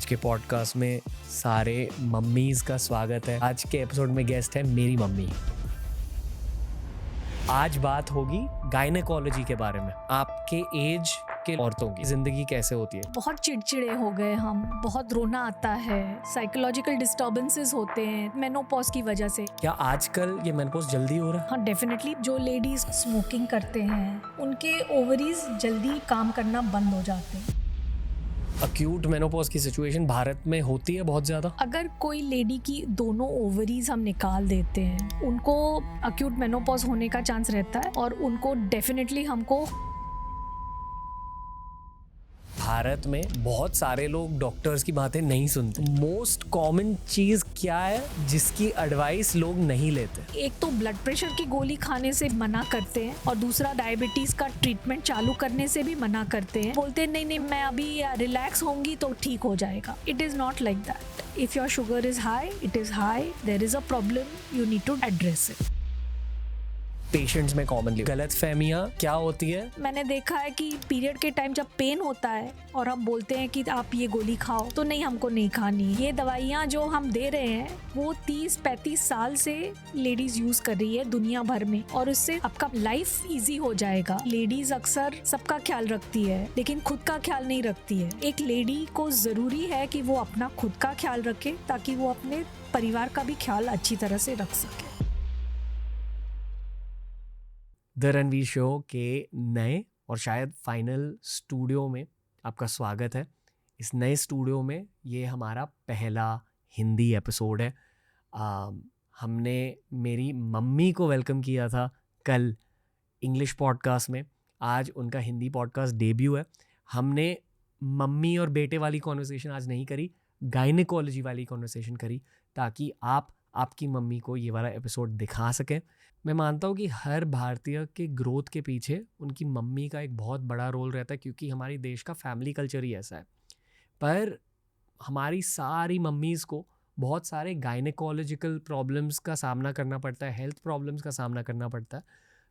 आज के पॉडकास्ट में सारे मम्मीज का स्वागत है। आज के एपिसोड में गेस्ट है मेरी मम्मी। आज बात होगी गायनेकोलॉजी के बारे में। आपके एज के औरतों की जिंदगी कैसे होती है। बहुत चिड़चिड़े हो गए हम, बहुत रोना आता है, साइकोलॉजिकल डिस्टर्बेंसेस होते हैं मेनोपॉज की वजह से। क्या आजकल ये मेनोपॉज जल्दी हो रहा है? हाँ डेफिनेटली। जो लेडीज स्मोकिंग करते हैं उनके ओवरीज जल्दी काम करना बंद हो जाते हैं। अक्यूट मेनोपॉज की सिचुएशन भारत में होती है बहुत ज्यादा। अगर कोई लेडी की दोनों ओवरीज हम निकाल देते हैं, उनको अक्यूट मेनोपॉज होने का चांस रहता है और उनको डेफिनेटली हमको भारत में बहुत सारे लोग डॉक्टर्स की बातें नहीं सुनते। मोस्ट कॉमन चीज क्या है जिसकी एडवाइस लोग नहीं लेते? एक तो ब्लड प्रेशर की गोली खाने से मना करते हैं और दूसरा डायबिटीज का ट्रीटमेंट चालू करने से भी मना करते हैं। बोलते हैं नहीं मैं अभी रिलैक्स होंगी तो ठीक हो जाएगा। It is not like that. If your sugar is high, it is high, there is a problem, you need to address it. Patients में कॉमनली गलतफहमियां क्या होती है? मैंने देखा है कि पीरियड के टाइम जब पेन होता है और हम बोलते हैं कि आप ये गोली खाओ, तो नहीं, हमको नहीं खानी। ये दवाइयाँ जो हम दे रहे हैं वो 30-35 साल से लेडीज यूज कर रही है दुनिया भर में, और उससे आपका लाइफ इजी हो जाएगा। लेडीज अक्सर सबका ख्याल रखती है लेकिन खुद का ख्याल नहीं रखती है। एक लेडी को जरूरी है कि वो अपना खुद का ख्याल रखे ताकि वो अपने परिवार का भी ख्याल अच्छी तरह से रख सके। द रणवीर शो के नए और शायद फाइनल स्टूडियो में आपका स्वागत है। इस नए स्टूडियो में ये हमारा पहला हिंदी एपिसोड है। हमने मेरी मम्मी को वेलकम किया था कल इंग्लिश पॉडकास्ट में। आज उनका हिंदी पॉडकास्ट डेब्यू है। हमने मम्मी और बेटे वाली कॉन्वर्सेशन आज नहीं करी, गायनेकोलॉजी वाली कॉन्वर्सेशन करी, ताकि आपकी मम्मी को ये वाला एपिसोड दिखा सकें। मैं मानता हूँ कि हर भारतीय के ग्रोथ के पीछे उनकी मम्मी का एक बहुत बड़ा रोल रहता है, क्योंकि हमारी देश का फैमिली कल्चर ही ऐसा है। पर हमारी सारी मम्मीज़ को बहुत सारे गायनेकोलॉजिकल प्रॉब्लम्स का सामना करना पड़ता है, हेल्थ प्रॉब्लम्स का सामना करना पड़ता है।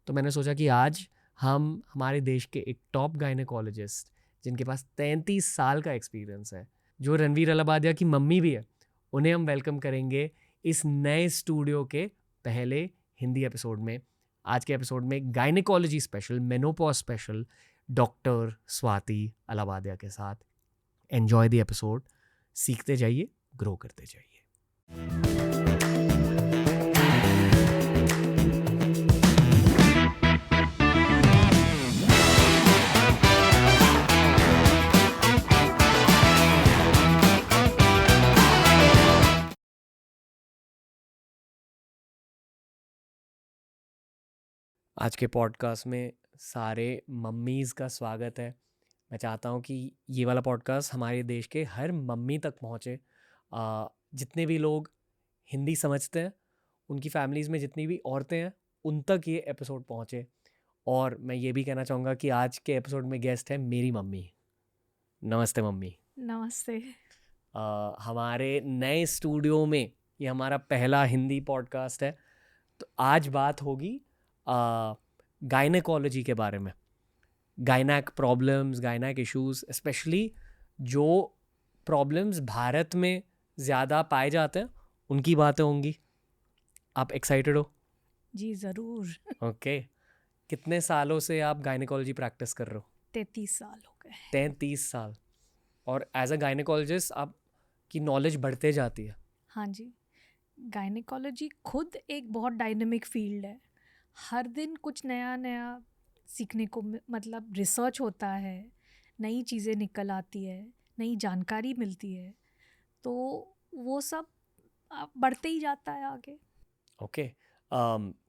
तो मैंने सोचा कि आज हम हमारे देश के एक टॉप गायनेकोलॉजिस्ट, जिनके पास 33 साल का एक्सपीरियंस है, जो रणवीर अलाबादिया की मम्मी भी है, उन्हें हम वेलकम करेंगे इस नए स्टूडियो के पहले हिंदी एपिसोड में। आज के एपिसोड में gynaecology special, menopause special, doctor Swati Allahbadia के साथ। Enjoy the episode. सीखते जाइए, ग्रो करते जाइए। आज के पॉडकास्ट में सारे मम्मीज़ का स्वागत है। मैं चाहता हूँ कि ये वाला पॉडकास्ट हमारे देश के हर मम्मी तक पहुँचे। जितने भी लोग हिंदी समझते हैं, उनकी फैमिलीज़ में जितनी भी औरतें हैं, उन तक ये एपिसोड पहुँचे। और मैं ये भी कहना चाहूँगा कि आज के एपिसोड में गेस्ट है मेरी मम्मी। नमस्ते मम्मी। नमस्ते। हमारे नए स्टूडियो में ये हमारा पहला हिंदी पॉडकास्ट है। तो आज बात होगी गायनेकोलॉजी के बारे में। Gynaec problems, gynaec issues, specially जो प्रॉब्लम्स भारत में ज़्यादा पाए जाते हैं, उनकी बातें होंगी। आप एक्साइटेड हो? जी ज़रूर। ओके। कितने सालों से आप गायनेकोलॉजी प्रैक्टिस कर रहे हो? 33 साल हो गए। 33 साल। और एज अ गायनेकोलॉजिस्ट आपकी नॉलेज बढ़ते जाती है। हाँ जी। गायनेकोलॉजी खुद एक बहुत डायनेमिक फील्ड है। हर दिन कुछ नया नया सीखने को मतलब रिसर्च होता है, नई चीज़ें निकल आती है, नई जानकारी मिलती है, तो वो सब बढ़ते ही जाता है आगे। ओके।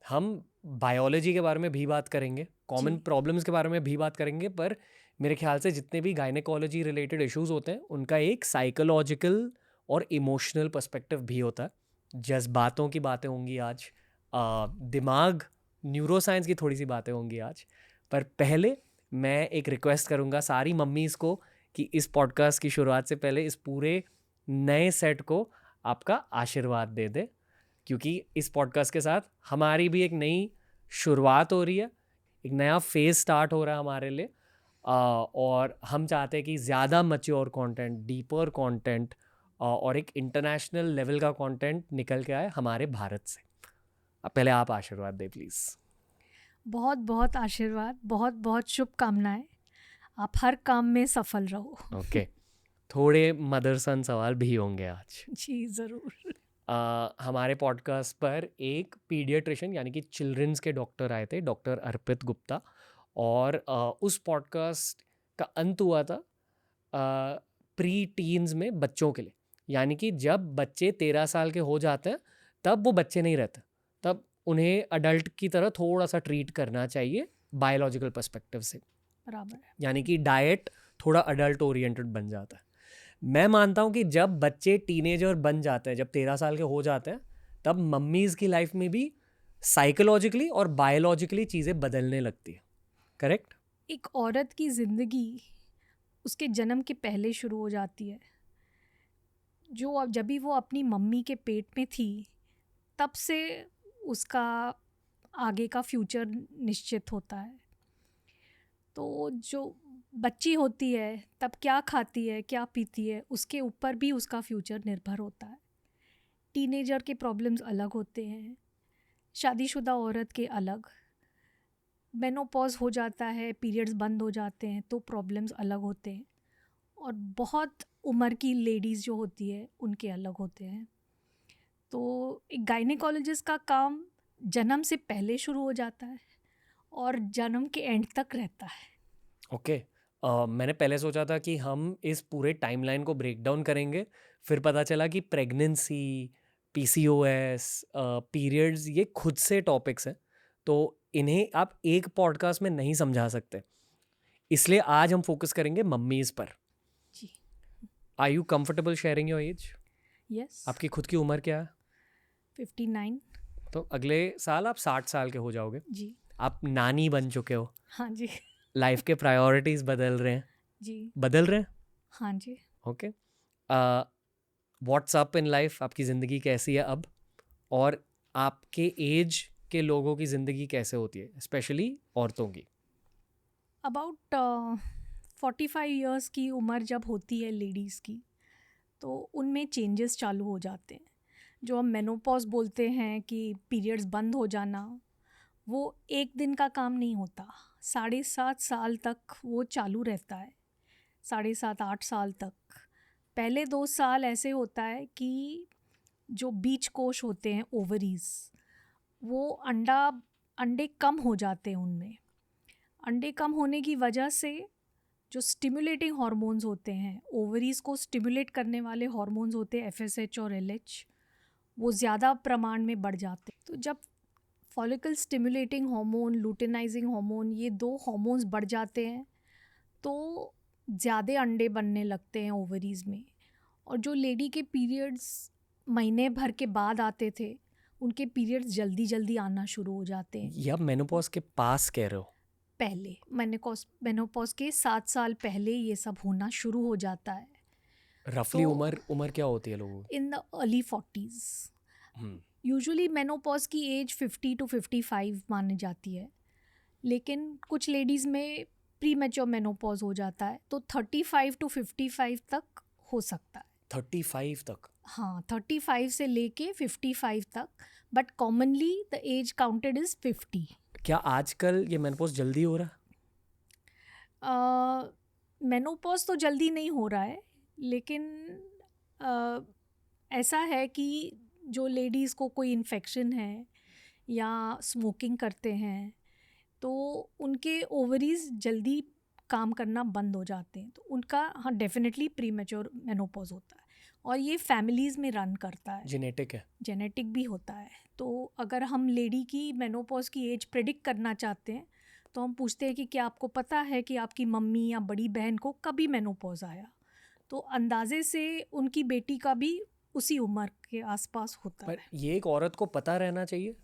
हम बायोलॉजी के बारे में भी बात करेंगे, कॉमन प्रॉब्लम्स के बारे में भी बात करेंगे, पर मेरे ख्याल से जितने भी गायनेकोलॉजी रिलेटेड इश्यूज होते हैं, उनका एक साइकोलॉजिकल और इमोशनल पर्सपेक्टिव भी होता है। जज्बातों की बातें होंगी आज, दिमाग, न्यूरोसाइंस की थोड़ी सी बातें होंगी आज। पर पहले मैं एक रिक्वेस्ट करूँगा सारी मम्मीज़ को कि इस पॉडकास्ट की शुरुआत से पहले इस पूरे नए सेट को आपका आशीर्वाद दे दे, क्योंकि इस पॉडकास्ट के साथ हमारी भी एक नई शुरुआत हो रही है, एक नया फेज स्टार्ट हो रहा है हमारे लिए। और हम चाहते हैं कि ज़्यादा मैच्योर कंटेंट, डीपर कंटेंट और एक इंटरनेशनल लेवल का कंटेंट निकल के आए हमारे भारत से। अब पहले आप आशीर्वाद दें प्लीज़। बहुत बहुत आशीर्वाद, बहुत बहुत शुभकामनाएं। आप हर काम में सफल रहो। ओके, थोड़े मदर सन सवाल भी होंगे आज। जी ज़रूर। हमारे पॉडकास्ट पर एक पीडियाट्रिशियन यानी कि चिल्ड्रंस के डॉक्टर आए थे, डॉक्टर अर्पित गुप्ता, और उस पॉडकास्ट का अंत हुआ था प्री टीन्स में बच्चों के लिए, यानी कि जब बच्चे 13 साल के हो जाते हैं तब वो बच्चे नहीं रहते, तब उन्हें अडल्ट की तरह थोड़ा सा ट्रीट करना चाहिए बायोलॉजिकल पर्सपेक्टिव से, बराबर है। यानी कि डाइट थोड़ा अडल्ट ओरिएंटेड बन जाता है। मैं मानता हूँ कि जब बच्चे टीनेजर बन जाते हैं, जब 13 साल के हो जाते हैं, तब मम्मीज़ की लाइफ में भी साइकोलॉजिकली और बायोलॉजिकली चीज़ें बदलने लगती है। करेक्ट? एक औरत की ज़िंदगी उसके जन्म के पहले शुरू हो जाती है। जो अब जब भी वो अपनी मम्मी के पेट में थी, तब से उसका आगे का फ्यूचर निश्चित होता है। तो जो बच्ची होती है तब क्या खाती है, क्या पीती है, उसके ऊपर भी उसका फ्यूचर निर्भर होता है। टीनेजर के प्रॉब्लम्स अलग होते हैं, शादीशुदा औरत के अलग। मेनोपॉज हो जाता है, पीरियड्स बंद हो जाते हैं तो प्रॉब्लम्स अलग होते हैं। और बहुत उम्र की लेडीज़ जो होती है उनके अलग होते हैं। तो एक गायनेकोलॉजिस्ट का काम जन्म से पहले शुरू हो जाता है और जन्म के एंड तक रहता है। ओके, मैंने पहले सोचा था कि हम इस पूरे टाइमलाइन को ब्रेक डाउन करेंगे, फिर पता चला कि प्रेगनेंसी, PCOS, पीरियड्स ये खुद से टॉपिक्स हैं, तो इन्हें आप एक पॉडकास्ट में नहीं समझा सकते, इसलिए आज हम फोकस करेंगे मम्मीज़ पर। जी। Are you comfortable sharing your age? Yes. आपकी खुद की उम्र क्या है? 59। तो अगले साल आप 60 साल के हो जाओगे। जी। आप नानी बन चुके हो, हाँ जी। लाइफ के प्रायोरिटीज़ बदल रहे हैं। जी। बदल रहे हैं? हाँ जी। Okay, what's up in life? आपकी ज़िंदगी कैसी है अब, और आपके एज के लोगों की ज़िंदगी कैसे होती है, स्पेशली औरतों की? अबाउट 45 इयर्स की उम्र जब होती है लेडीज़ की, तो उनमें चेंजेस चालू हो जाते हैं। जो हम मेनोपॉज बोलते हैं कि पीरियड्स बंद हो जाना, वो एक दिन का काम नहीं होता। 7.5 साल तक वो चालू रहता है, 7.5-8 साल तक। पहले 2 साल ऐसे होता है कि जो बीज कोश होते हैं, ओवरीज, वो अंडे कम हो जाते हैं उनमें। अंडे कम होने की वजह से जो स्टिमुलेटिंग हार्मोन्स होते हैं, ओवरीज को स्टिमुलेट करने वाले हार्मोन्स होते हैं FSH और LH, वो ज़्यादा प्रमाण में बढ़ जाते हैं। तो जब फॉलिकल स्टिमुलेटिंग हार्मोन, लुटेनाइजिंग हार्मोन, ये 2 हार्मोन्स बढ़ जाते हैं तो ज़्यादा अंडे बनने लगते हैं ओवरीज में। और जो लेडी के पीरियड्स महीने भर के बाद आते थे, उनके पीरियड्स जल्दी जल्दी आना शुरू हो जाते हैं। ये आप मेनोपॉज के पास कह रहे हो? पहले मेनोपॉज के 7 साल पहले ये सब होना शुरू हो जाता है। रफली तो उम्र क्या होती है लोगों की? In the early 40s। Usually menopause की एज 50 to 55 मानी जाती है, लेकिन कुछ लेडीज़ में प्री मैच्योर मेनोपॉज हो जाता है, तो 35 to 55 तक हो सकता है। 35 तक? हाँ, 35 से लेके 55 तक, but commonly the age counted is 50। क्या आजकल ये मेनोपॉज जल्दी हो रहा है? मेनोपॉज तो जल्दी नहीं हो रहा है, लेकिन ऐसा है कि जो लेडीज़ को कोई इन्फेक्शन है या स्मोकिंग करते हैं, तो उनके ओवरीज जल्दी काम करना बंद हो जाते हैं, तो उनका हाँ डेफिनेटली प्री मैच्योर मेनोपॉज होता है। और ये फैमिलीज़ में रन करता है, जेनेटिक है? जेनेटिक भी होता है। तो अगर हम लेडी की मेनोपॉज की एज प्रेडिक्ट करना चाहते हैं, तो हम पूछते हैं कि क्या आपको पता है कि आपकी मम्मी या बड़ी बहन को कभी मेनोपॉज आया, तो अंदाजे से उनकी बेटी का भी उसी उम्र के आसपास होता पर है। ये एक औरत को पता रहना चाहिए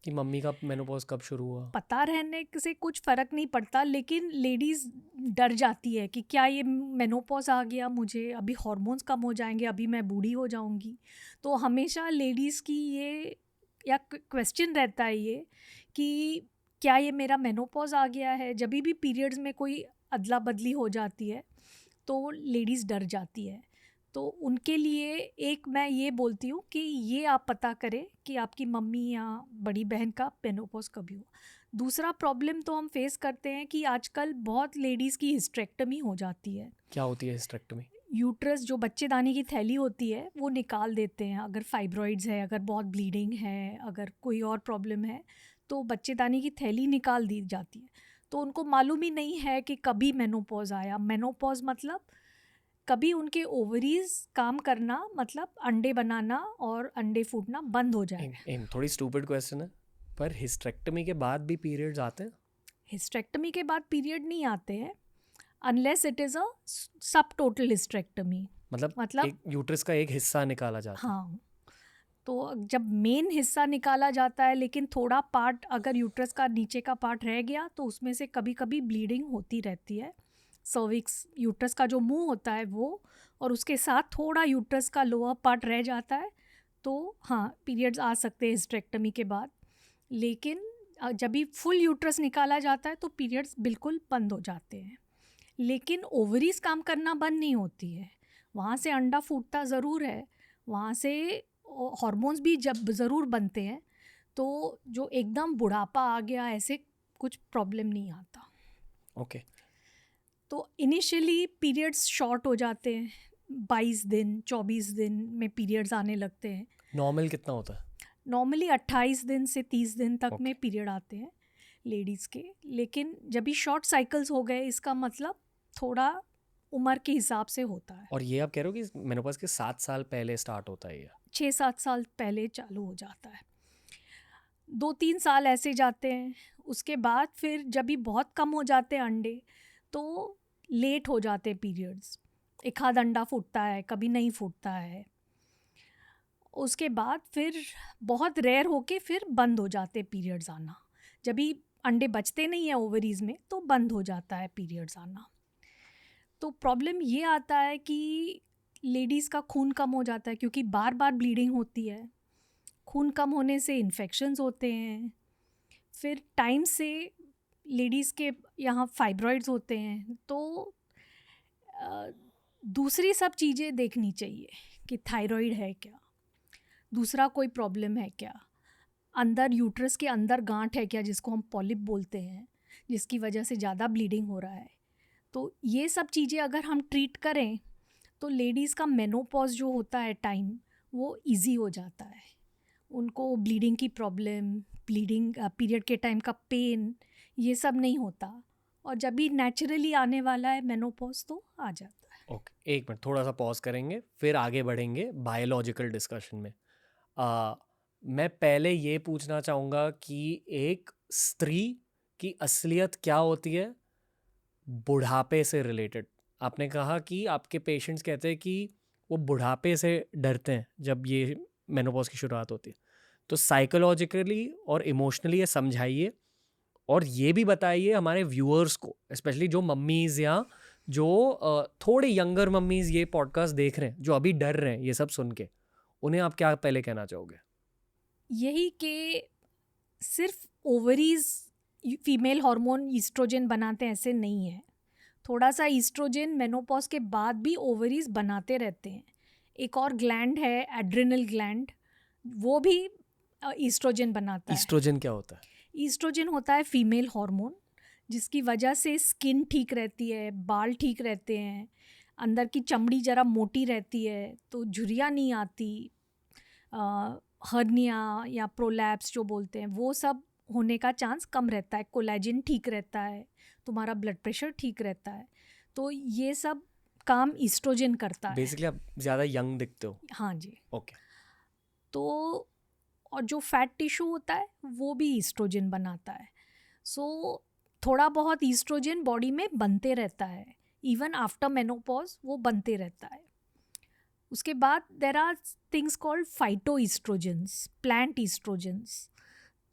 कि मम्मी का मेनोपॉज कब शुरू हुआ? पता रहने से कुछ फ़र्क नहीं पड़ता, लेकिन लेडीज़ डर जाती है कि क्या ये मेनोपॉज आ गया, मुझे अभी हार्मोन्स कम हो जाएंगे, अभी मैं बूढ़ी हो जाऊंगी। तो हमेशा लेडीज़ की ये या क्वेश्चन रहता है ये कि क्या ये मेरा मेनोपॉज आ गया है। जब भी पीरियड्स में कोई अदला बदली हो जाती है तो लेडीज़ डर जाती है। तो उनके लिए एक मैं ये बोलती हूँ कि ये आप पता करें कि आपकी मम्मी या बड़ी बहन का मेनोपॉज कभी हुआ। दूसरा प्रॉब्लम तो हम फेस करते हैं कि आजकल बहुत लेडीज़ की हिस्टेरेक्टमी हो जाती है। क्या होती है हिस्टेरेक्टमी? यूट्रस जो बच्चेदानी की थैली होती है वो निकाल देते हैं। अगर फाइब्रॉइड्स है, अगर बहुत ब्लीडिंग है, अगर कोई और प्रॉब्लम है तो बच्चेदानी की थैली निकाल दी जाती है। तो उनको मालूम ही नहीं है कि कभी मेनोपॉज आया। मेनोपॉज मतलब कभी उनके ओवरीज काम करना, मतलब अंडे बनाना और अंडे फूटना बंद हो जाए। थोड़ी स्टूपिड क्वेश्चन है, पर हिस्टेरेक्टमी के बाद भी पीरियड्स आते हैं? हिस्टेरेक्टमी के बाद पीरियड नहीं आते हैं अनलेस इट इज़ अ सब टोटल हिस्टेरेक्टमी। मतलब एक यूट्रस का एक हिस्सा निकाला जाता है। हाँ, तो जब मेन हिस्सा निकाला जाता है लेकिन थोड़ा पार्ट अगर यूट्रस का नीचे का पार्ट रह गया तो उसमें से कभी कभी ब्लीडिंग होती रहती है। सर्विक्स, यूट्रस का जो मुंह होता है वो, और उसके साथ थोड़ा यूट्रस का लोअर पार्ट रह जाता है। तो हाँ, पीरियड्स आ सकते हैं हिस्टेरेक्टमी के बाद। लेकिन जब भी फुल यूट्रस निकाला जाता है तो पीरियड्स बिल्कुल बंद हो जाते हैं। लेकिन ओवरीज काम करना बंद नहीं होती है, वहाँ से अंडा फूटता ज़रूर है, वहाँ से हार्मोन्स भी जब ज़रूर बनते हैं। तो जो एकदम बुढ़ापा आ गया ऐसे कुछ प्रॉब्लम नहीं आता। ओके। तो इनिशियली पीरियड्स शॉर्ट हो जाते हैं, 22 दिन 24 दिन में पीरियड्स आने लगते हैं। नॉर्मल कितना होता है? नॉर्मली 28 दिन से 30 दिन तक में पीरियड आते हैं लेडीज़ के। लेकिन जब भी शॉर्ट साइकिल्स हो गए इसका मतलब थोड़ा उम्र के हिसाब से होता है। और ये आप कह रहे हो कि मेनोपॉज के 7 साल पहले स्टार्ट होता है? 6-7 साल पहले चालू हो जाता है, 2-3 साल ऐसे जाते हैं। उसके बाद फिर जब भी बहुत कम हो जाते हैं अंडे तो लेट हो जाते हैं पीरियड्स। एक आध अंडा फूटता है, कभी नहीं फूटता है। उसके बाद फिर बहुत रेयर होके फिर बंद हो जाते हैं पीरियड्स आना। जब भी अंडे बचते नहीं हैं ओवरीज में तो बंद हो जाता है पीरियड्स आना। तो प्रॉब्लम ये आता है कि लेडीज़ का खून कम हो जाता है क्योंकि बार बार ब्लीडिंग होती है। खून कम होने से इन्फेक्शंस होते हैं। फिर टाइम से लेडीज़ के यहाँ फाइब्रॉइड्स होते हैं। तो दूसरी सब चीज़ें देखनी चाहिए कि थायराइड है क्या, दूसरा कोई प्रॉब्लम है क्या, अंदर यूट्रस के अंदर गांठ है क्या जिसको हम पॉलिप बोलते हैं, जिसकी वजह से ज़्यादा ब्लीडिंग हो रहा है। तो ये सब चीज़ें अगर हम ट्रीट करें तो लेडीज़ का मेनोपॉज जो होता है टाइम वो इजी हो जाता है। उनको ब्लीडिंग की प्रॉब्लम, ब्लीडिंग पीरियड के टाइम का पेन, ये सब नहीं होता। और जब भी नेचुरली आने वाला है मेनोपॉज तो आ जाता है। ओके, एक मिनट, थोड़ा सा पॉज करेंगे फिर आगे बढ़ेंगे बायोलॉजिकल डिस्कशन में। मैं पहले ये पूछना चाहूँगा कि एक स्त्री की असलियत क्या होती है बुढ़ापे से रिलेटेड? आपने कहा कि आपके पेशेंट्स कहते हैं कि वो बुढ़ापे से डरते हैं जब ये मेनोपॉज की शुरुआत होती है। तो साइकोलॉजिकली और इमोशनली ये समझाइए, और ये भी बताइए हमारे व्यूअर्स को, स्पेशली जो मम्मीज़ या जो थोड़े यंगर मम्मीज़ ये पॉडकास्ट देख रहे हैं जो अभी डर रहे हैं ये सब सुन के, उन्हें आप क्या पहले कहना चाहोगे? यही कि सिर्फ ओवरीज फीमेल हार्मोन ईस्ट्रोजन बनाते हैं ऐसे नहीं है। थोड़ा सा ईस्ट्रोजन मेनोपॉज के बाद भी ओवरीज बनाते रहते हैं। एक और ग्लैंड है एड्रिनल ग्लैंड, वो भी ईस्ट्रोजन बनाता है। ईस्ट्रोजन क्या होता है? ईस्ट्रोजन होता है फीमेल हार्मोन जिसकी वजह से स्किन ठीक रहती है, बाल ठीक रहते हैं, अंदर की चमड़ी ज़रा मोटी रहती है तो झुर्रियाँ नहीं आती, हर्निया या प्रोलैप्स जो बोलते हैं वो सब होने का चांस कम रहता है, कोलेजन ठीक रहता है, तुम्हारा ब्लड प्रेशर ठीक रहता है। तो ये सब काम ईस्ट्रोजन करता है। बेसिकली आप ज़्यादा यंग दिखते हो। हाँ जी। ओके। तो और जो फैट टिश्यू होता है वो भी ईस्ट्रोजन बनाता है। सो थोड़ा बहुत ईस्ट्रोजन बॉडी में बनते रहता है, इवन आफ्टर मेनोपॉज वो बनते रहता है। उसके बाद there are things called phytoestrogens, plant estrogens.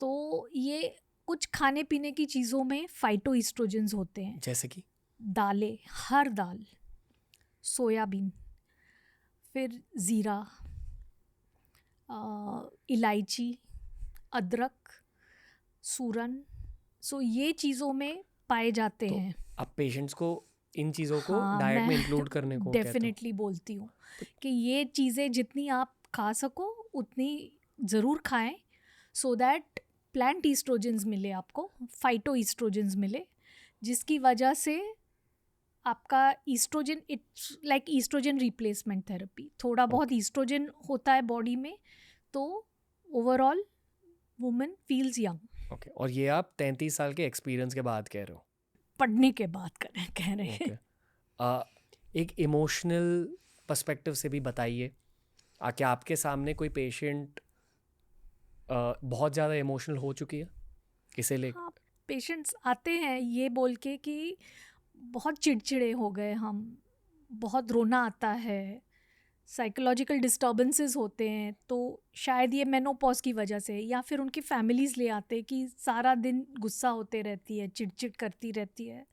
तो ये कुछ खाने पीने की चीज़ों में फाइटो ईस्ट्रोजन्स होते हैं, जैसे कि दालें, हर दाल, सोयाबीन, फिर ज़ीरा, इलायची, अदरक, सूरन। सो ये चीज़ों में पाए जाते हैं। आप पेशेंट्स को इन चीज़ों को हाँ, डाइट में मैं इंक्लूड करने को कहते हो? डेफिनेटली बोलती हूँ कि ये चीज़ें जितनी आप खा सको उतनी ज़रूर खाएं, सो दैट प्लांट ईस्ट्रोजन्स मिले आपको, फाइटो ईस्ट्रोजन्स मिले, जिसकी वजह से आपका oestrogen, it's like oestrogen replacement therapy, थोड़ा बहुत ईस्ट्रोजन होता है बॉडी में तो overall women feels young. Okay, और ये आप 33 साल के एक्सपीरियंस के बाद कह रहे हो? पढ़ने के बाद कह रहे हैं। ओके, एक इमोशनल पर्सपेक्टिव से भी बताइए, क्या आपके सामने कोई पेशेंट बहुत ज़्यादा इमोशनल हो चुकी है इसे ले? हाँ, पेशेंट्स आते हैं ये बोल के कि बहुत चिड़चिड़े हो गए हम, बहुत रोना आता है, साइकोलॉजिकल डिस्टर्बेंसेस होते हैं, तो शायद ये मेनोपॉज की वजह से, या फिर उनकी फैमिलीज़ ले आते हैं कि सारा दिन गुस्सा होते रहती है, चिड़चिड़ करती रहती है,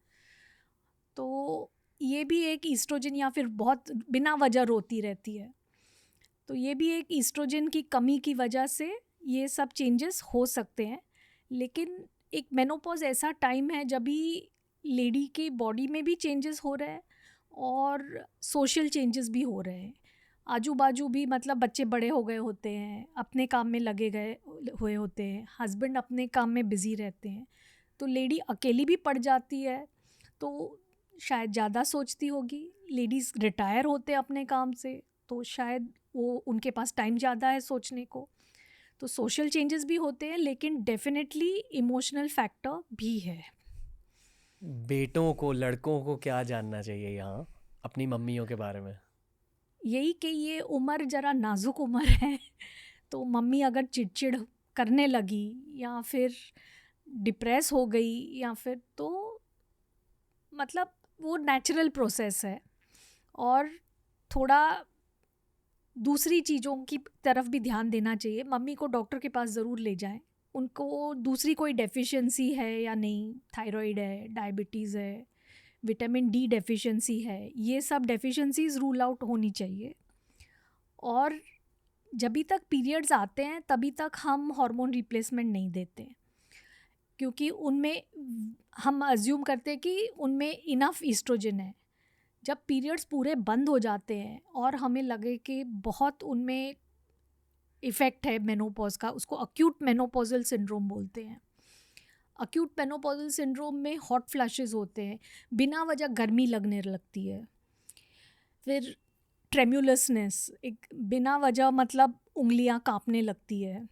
तो ये भी एक ईस्ट्रोजन, या फिर बहुत बिना वजह रोती रहती है, तो ये भी एक ईस्ट्रोजन की कमी की वजह से ये सब चेंजेस हो सकते हैं। लेकिन एक मेनोपॉज ऐसा टाइम है जब भी लेडी के बॉडी में भी चेंजेस हो रहे हैं और सोशल चेंजेस भी हो रहे हैं, आजू बाजू भी, मतलब बच्चे बड़े हो गए होते हैं, अपने काम में लगे गए हुए होते हैं, हस्बैंड अपने काम में बिज़ी रहते हैं, तो लेडी अकेली भी पड़ जाती है, तो शायद ज़्यादा सोचती होगी। लेडीज़ रिटायर होते हैं अपने काम से, तो शायद वो उनके पास टाइम ज़्यादा है सोचने को, तो सोशल चेंजेस भी होते हैं, लेकिन डेफिनेटली इमोशनल फैक्टर भी है। बेटों को, लड़कों को क्या जानना चाहिए यहाँ अपनी मम्मियों के बारे में? यही कि ये उम्र ज़रा नाजुक उम्र है, तो मम्मी अगर चिड़चिड़ करने लगी या फिर डिप्रेस हो गई या फिर, तो मतलब वो नेचुरल प्रोसेस है, और थोड़ा दूसरी चीज़ों की तरफ भी ध्यान देना चाहिए। मम्मी को डॉक्टर के पास ज़रूर ले जाएं, उनको दूसरी कोई डेफिशिएंसी है या नहीं, थायराइड है, डायबिटीज़ है, विटामिन डी डेफिशिएंसी है, ये सब डेफिशिएंसीज रूल आउट होनी चाहिए। और जब तक पीरियड्स आते हैं तभी तक हम हार्मोन रिप्लेसमेंट नहीं देते, क्योंकि उनमें हम अज्यूम करते हैं कि उनमें इनफ ईस्ट्रोजन है। जब पीरियड्स पूरे बंद हो जाते हैं और हमें लगे कि बहुत उनमें इफ़ेक्ट है मेनोपॉज का, उसको अक्यूट मेनोपॉजल सिंड्रोम बोलते हैं। अक्यूट मेनोपॉजल सिंड्रोम में हॉट फ्लैशेस होते हैं, बिना वजह गर्मी लगने लगती है, फिर ट्रेम्युलसनेस, एक बिना वजह मतलब उंगलियां कांपने लगती है,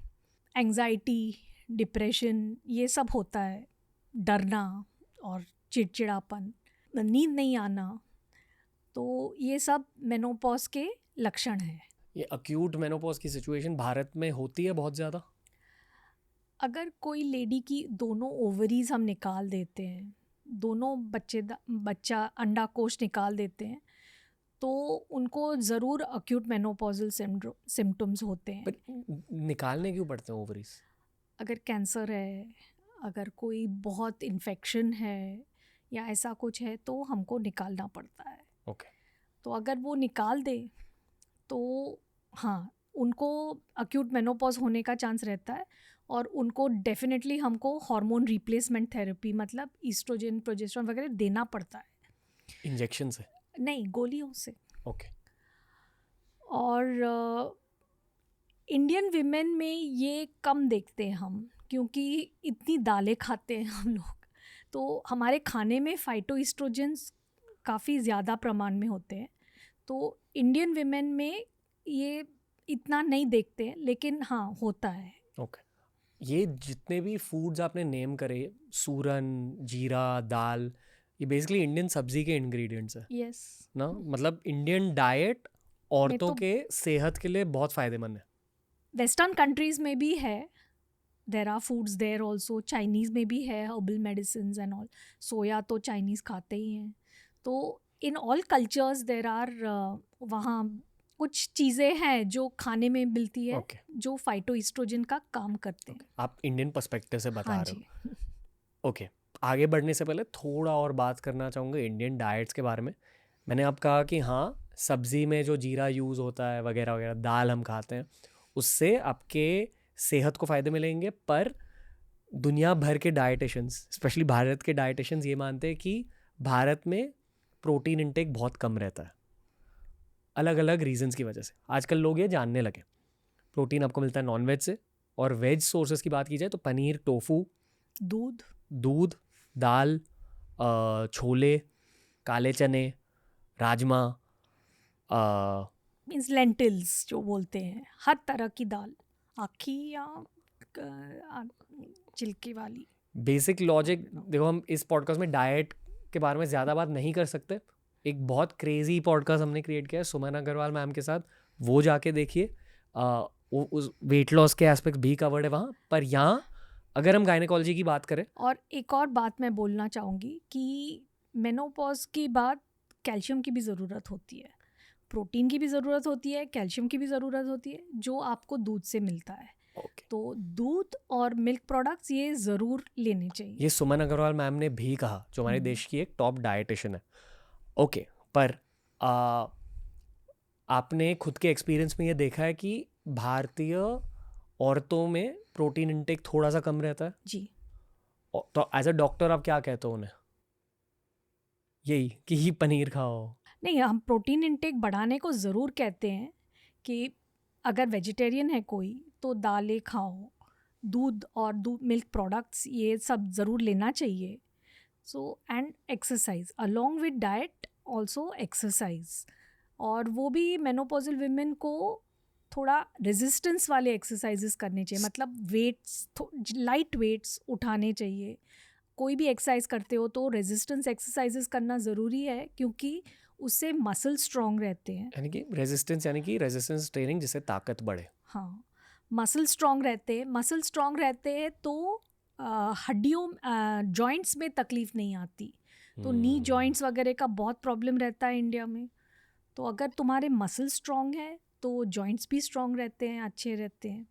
एंजाइटी, डिप्रेशन, ये सब होता है, डरना और चिड़चिड़ापन, नींद नहीं आना, तो ये सब मेनोपॉज के लक्षण हैं। ये अक्यूट मेनोपॉज की सिचुएशन भारत में होती है बहुत ज़्यादा? अगर कोई लेडी की दोनों ओवरीज हम निकाल देते हैं, दोनों बच्चा अंडाकोश निकाल देते हैं, तो उनको ज़रूर अक्यूट मेनोपॉजल सिम्टम्स होते हैं। पर निकालने क्यों पड़ते हैं ओवरीज? अगर कैंसर है, अगर कोई बहुत इन्फेक्शन है या ऐसा कुछ है, तो हमको निकालना पड़ता है। ओके। तो अगर वो निकाल दे तो हाँ, उनको अक्यूट मेनोपॉज होने का चांस रहता है, और उनको डेफिनेटली हमको हार्मोन रिप्लेसमेंट थेरेपी, मतलब ईस्ट्रोजन, प्रोजेस्टेरोन वगैरह देना पड़ता है। इंजेक्शन से? नहीं, गोलियों से। ओके। और इंडियन विमेन में ये कम देखते हैं हम, क्योंकि इतनी दालें खाते हैं हम लोग, तो हमारे खाने में फाइटोइस्ट्रोजेंस काफ़ी ज़्यादा प्रमाण में होते हैं, तो इंडियन विमेन में ये इतना नहीं देखते हैं, लेकिन हाँ होता है। ओके। ये जितने भी फूड्स आपने नेम करे, सूरन, जीरा, दाल, ये बेसिकली इंडियन सब्जी के इंग्रेडिएंट्स है यस ना? मतलब इंडियन डाइट औरतों तो के सेहत के लिए बहुत फ़ायदेमंद है। वेस्टर्न कंट्रीज़ में भी है, there are foods there also, Chinese में भी है, herbal medicine and all, soya तो चाइनीज़ खाते ही हैं, तो in all cultures there are, वहाँ कुछ चीज़ें हैं जो खाने में मिलती है, Okay. जो फाइटोइस्ट्रोजन का काम करते हैं। आप इंडियन पर्सपेक्टिव से बता हाँ रहे जी। हो। ओके, आगे बढ़ने से पहले थोड़ा और बात करना चाहूँगा इंडियन डाइट्स के बारे में। मैंने आप कहा कि हाँ, सब्ज़ी में जो जीरा यूज़ होता है वगैरह वगैरह, दाल हम खाते हैं, उससे आपके सेहत को फ़ायदे मिलेंगे, पर दुनिया भर के डाइटिशियंस, स्पेशली भारत के डाइटिशियंस, ये मानते हैं कि भारत में प्रोटीन इंटेक बहुत कम रहता है, अलग अलग रीजंस की वजह से। आजकल लोग ये जानने लगे। प्रोटीन आपको मिलता है नॉनवेज से, और वेज सोर्सेज की बात की जाए तो पनीर, टोफू, दूध, दाल, छोले, काले चने, राजमा, मीन्स लेंटिल्स जो बोलते हैं, हर तरह की दाल, आखी या छिलके वाली। बेसिक लॉजिक देखो, हम इस पॉडकास्ट में डाइट के बारे में ज़्यादा बात नहीं कर सकते। एक बहुत क्रेजी पॉडकास्ट हमने क्रिएट किया है सुमन अग्रवाल मैम के साथ, वो जाके देखिए। उस वेट लॉस के एस्पेक्ट भी कवर्ड है वहाँ पर। यहाँ अगर हम गायनेकोलॉजी की बात करें, और एक और बात मैं बोलना चाहूँगी कि मेनोपॉज के बाद कैल्शियम की भी ज़रूरत होती है, प्रोटीन की भी ज़रूरत होती है, कैल्शियम की भी ज़रूरत होती है, जो आपको दूध से मिलता है। तो दूध और मिल्क प्रोडक्ट्स ये ज़रूर लेने चाहिए। ये सुमन अग्रवाल मैम ने भी कहा, जो हमारे देश की एक टॉप डाइटिशियन है। ओके, पर आपने खुद के एक्सपीरियंस में ये देखा है कि भारतीय औरतों में प्रोटीन इंटेक थोड़ा सा कम रहता है जी। तो एज अ डॉक्टर आप क्या कहते हो उन्हें? यही कि ही पनीर खाओ? नहीं, हम प्रोटीन इंटेक बढ़ाने को ज़रूर कहते हैं कि अगर वेजिटेरियन है कोई तो दालें खाओ, दूध और मिल्क प्रोडक्ट्स ये सब ज़रूर लेना चाहिए। So and exercise along with diet, also exercise. और वो भी मेनोपॉजल विमेन को थोड़ा रेजिस्टेंस वाले एक्सरसाइजेस करने चाहिए, मतलब वेट्स, लाइट वेट्स उठाने चाहिए। कोई भी एक्सरसाइज करते हो तो रेजिस्टेंस एक्सरसाइजेस करना ज़रूरी है, क्योंकि उससे मसल स्ट्रॉन्ग रहते हैं। यानी कि रेजिस्टेंस ट्रेनिंग जिससे ताकत बढ़े। हाँ, मसल स्ट्रॉन्ग रहते हैं तो हड्डियों जॉइंट्स में तकलीफ नहीं आती। तो नी जॉइंट्स वगैरह का बहुत प्रॉब्लम रहता है इंडिया में। तो अगर तुम्हारे मसल स्ट्रॉन्ग है तो जॉइंट्स भी स्ट्रॉन्ग रहते हैं, अच्छे रहते हैं।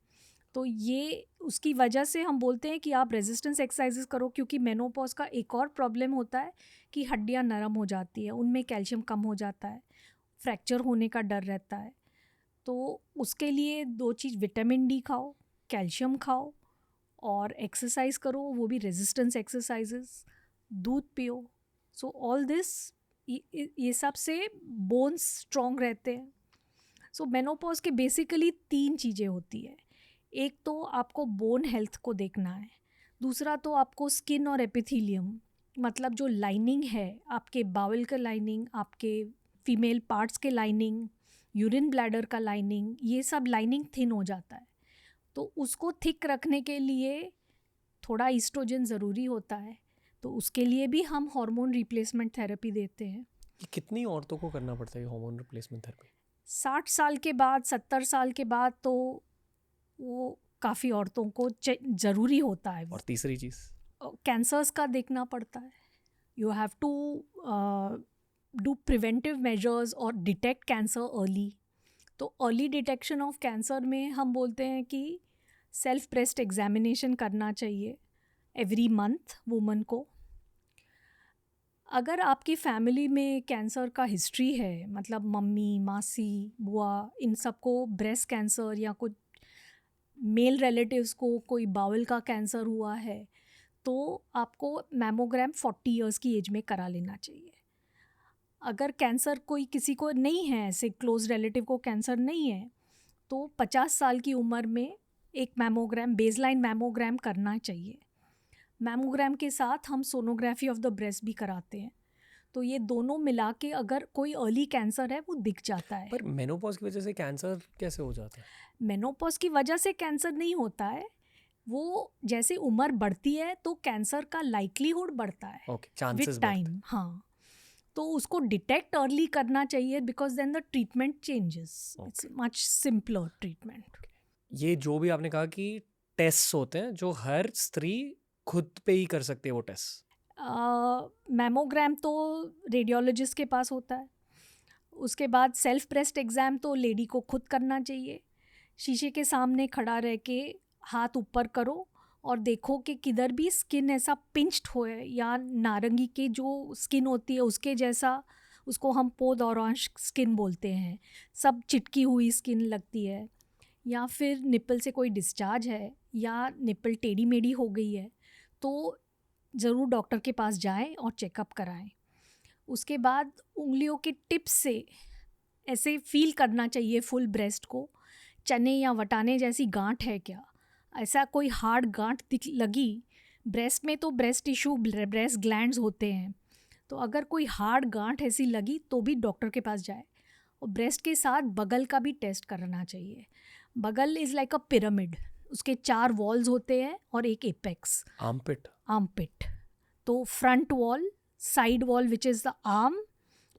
तो ये उसकी वजह से हम बोलते हैं कि आप रेजिस्टेंस एक्सरसाइजेस करो, क्योंकि मेनोपॉज का एक और प्रॉब्लम होता है कि हड्डियां नरम हो जाती है, उनमें कैल्शियम कम हो जाता है, फ्रैक्चर होने का डर रहता है। तो उसके लिए 2 चीज़, विटामिन डी खाओ, कैल्शियम खाओ और एक्सरसाइज करो, वो भी रेजिस्टेंस एक्सरसाइजेस, दूध पियो। सो ऑल दिस, ये सब से बोन्स स्ट्रॉन्ग रहते हैं। सो मेनोपॉज के बेसिकली 3 चीज़ें होती है। एक तो आपको बोन हेल्थ को देखना है, दूसरा तो आपको स्किन और एपिथेलियम, मतलब जो लाइनिंग है आपके बाउल का लाइनिंग, आपके फीमेल पार्ट्स के लाइनिंग, यूरिन ब्लैडर का लाइनिंग, ये सब लाइनिंग थिन हो जाता है। तो उसको थिक रखने के लिए थोड़ा ईस्ट्रोजन ज़रूरी होता है। तो उसके लिए भी हम हार्मोन रिप्लेसमेंट थेरेपी देते हैं। कितनी औरतों को करना पड़ता है हार्मोन रिप्लेसमेंट थेरेपी? 60 साल के बाद, 70 साल के बाद तो वो काफ़ी औरतों को ज़रूरी होता है। और तीसरी चीज़, कैंसर्स का देखना पड़ता है। You have to do preventive measures और डिटेक्ट कैंसर अर्ली। तो अर्ली डिटेक्शन ऑफ कैंसर में हम बोलते हैं कि सेल्फ ब्रेस्ट एग्जामिनेशन करना चाहिए एवरी मंथ वुमन को। अगर आपकी फैमिली में कैंसर का हिस्ट्री है, मतलब मम्मी, मासी, बुआ, इन सबको ब्रेस्ट कैंसर, या कुछ मेल रिलेटिव्स को कोई बाउल का कैंसर हुआ है, तो आपको मैमोग्राम 40 इयर्स की एज में करा लेना चाहिए। अगर कैंसर कोई किसी को नहीं है, ऐसे क्लोज रिलेटिव को कैंसर नहीं है, तो 50 साल की उम्र में एक मैमोग्राम, बेसलाइन मैमोग्राम करना चाहिए। मैमोग्राम के साथ हम सोनोग्राफी ऑफ द ब्रेस्ट भी कराते हैं। तो ये दोनों मिला के अगर कोई अर्ली कैंसर है वो दिख जाता है। पर मेनोपॉज की वजह से कैंसर कैसे हो जाता है? मेनोपॉज की वजह से कैंसर नहीं होता है, वो जैसे उम्र बढ़ती है तो कैंसर का लाइक्लीहुड बढ़ता है विद टाइम। हाँ, तो उसको डिटेक्ट अर्ली करना चाहिए, because then the treatment changes, it's much simpler treatment. ये जो भी आपने कहा कि टेस्ट होते हैं जो हर स्त्री खुद पे ही कर सकती है, वो टेस्ट? मैमोग्राम तो रेडियोलॉजिस्ट के पास होता है। उसके बाद सेल्फ ब्रेस्ट एग्ज़ाम तो लेडी को खुद करना चाहिए। शीशे के सामने खड़ा रह के हाथ ऊपर करो और देखो कि किधर भी स्किन ऐसा पिंच्ड हो है, या नारंगी की जो स्किन होती है उसके जैसा, उसको हम पोद ऑरेंज स्किन बोलते हैं, सब चिटकी हुई स्किन लगती है, या फिर निपल से कोई डिस्चार्ज है, या निपल टेढ़ी मेढ़ी हो गई है, तो ज़रूर डॉक्टर के पास जाएं और चेकअप कराएं। उसके बाद उंगलियों के टिप्स से ऐसे फील करना चाहिए फुल ब्रेस्ट को, चने या वटाने जैसी गांठ है क्या, ऐसा कोई हार्ड गांठ लगी ब्रेस्ट में, तो ब्रेस्ट टिश्यू, ब्रेस्ट ग्लैंड्स होते हैं, तो अगर कोई हार्ड गांठ ऐसी लगी तो भी डॉक्टर के पास जाए। और ब्रेस्ट के साथ बगल का भी टेस्ट करना चाहिए। बगल इज़ लाइक अ पिरामिड, उसके 4 वॉल्स होते हैं और एक एपेक्स। आर्मपिट तो front wall, side wall which is the arm,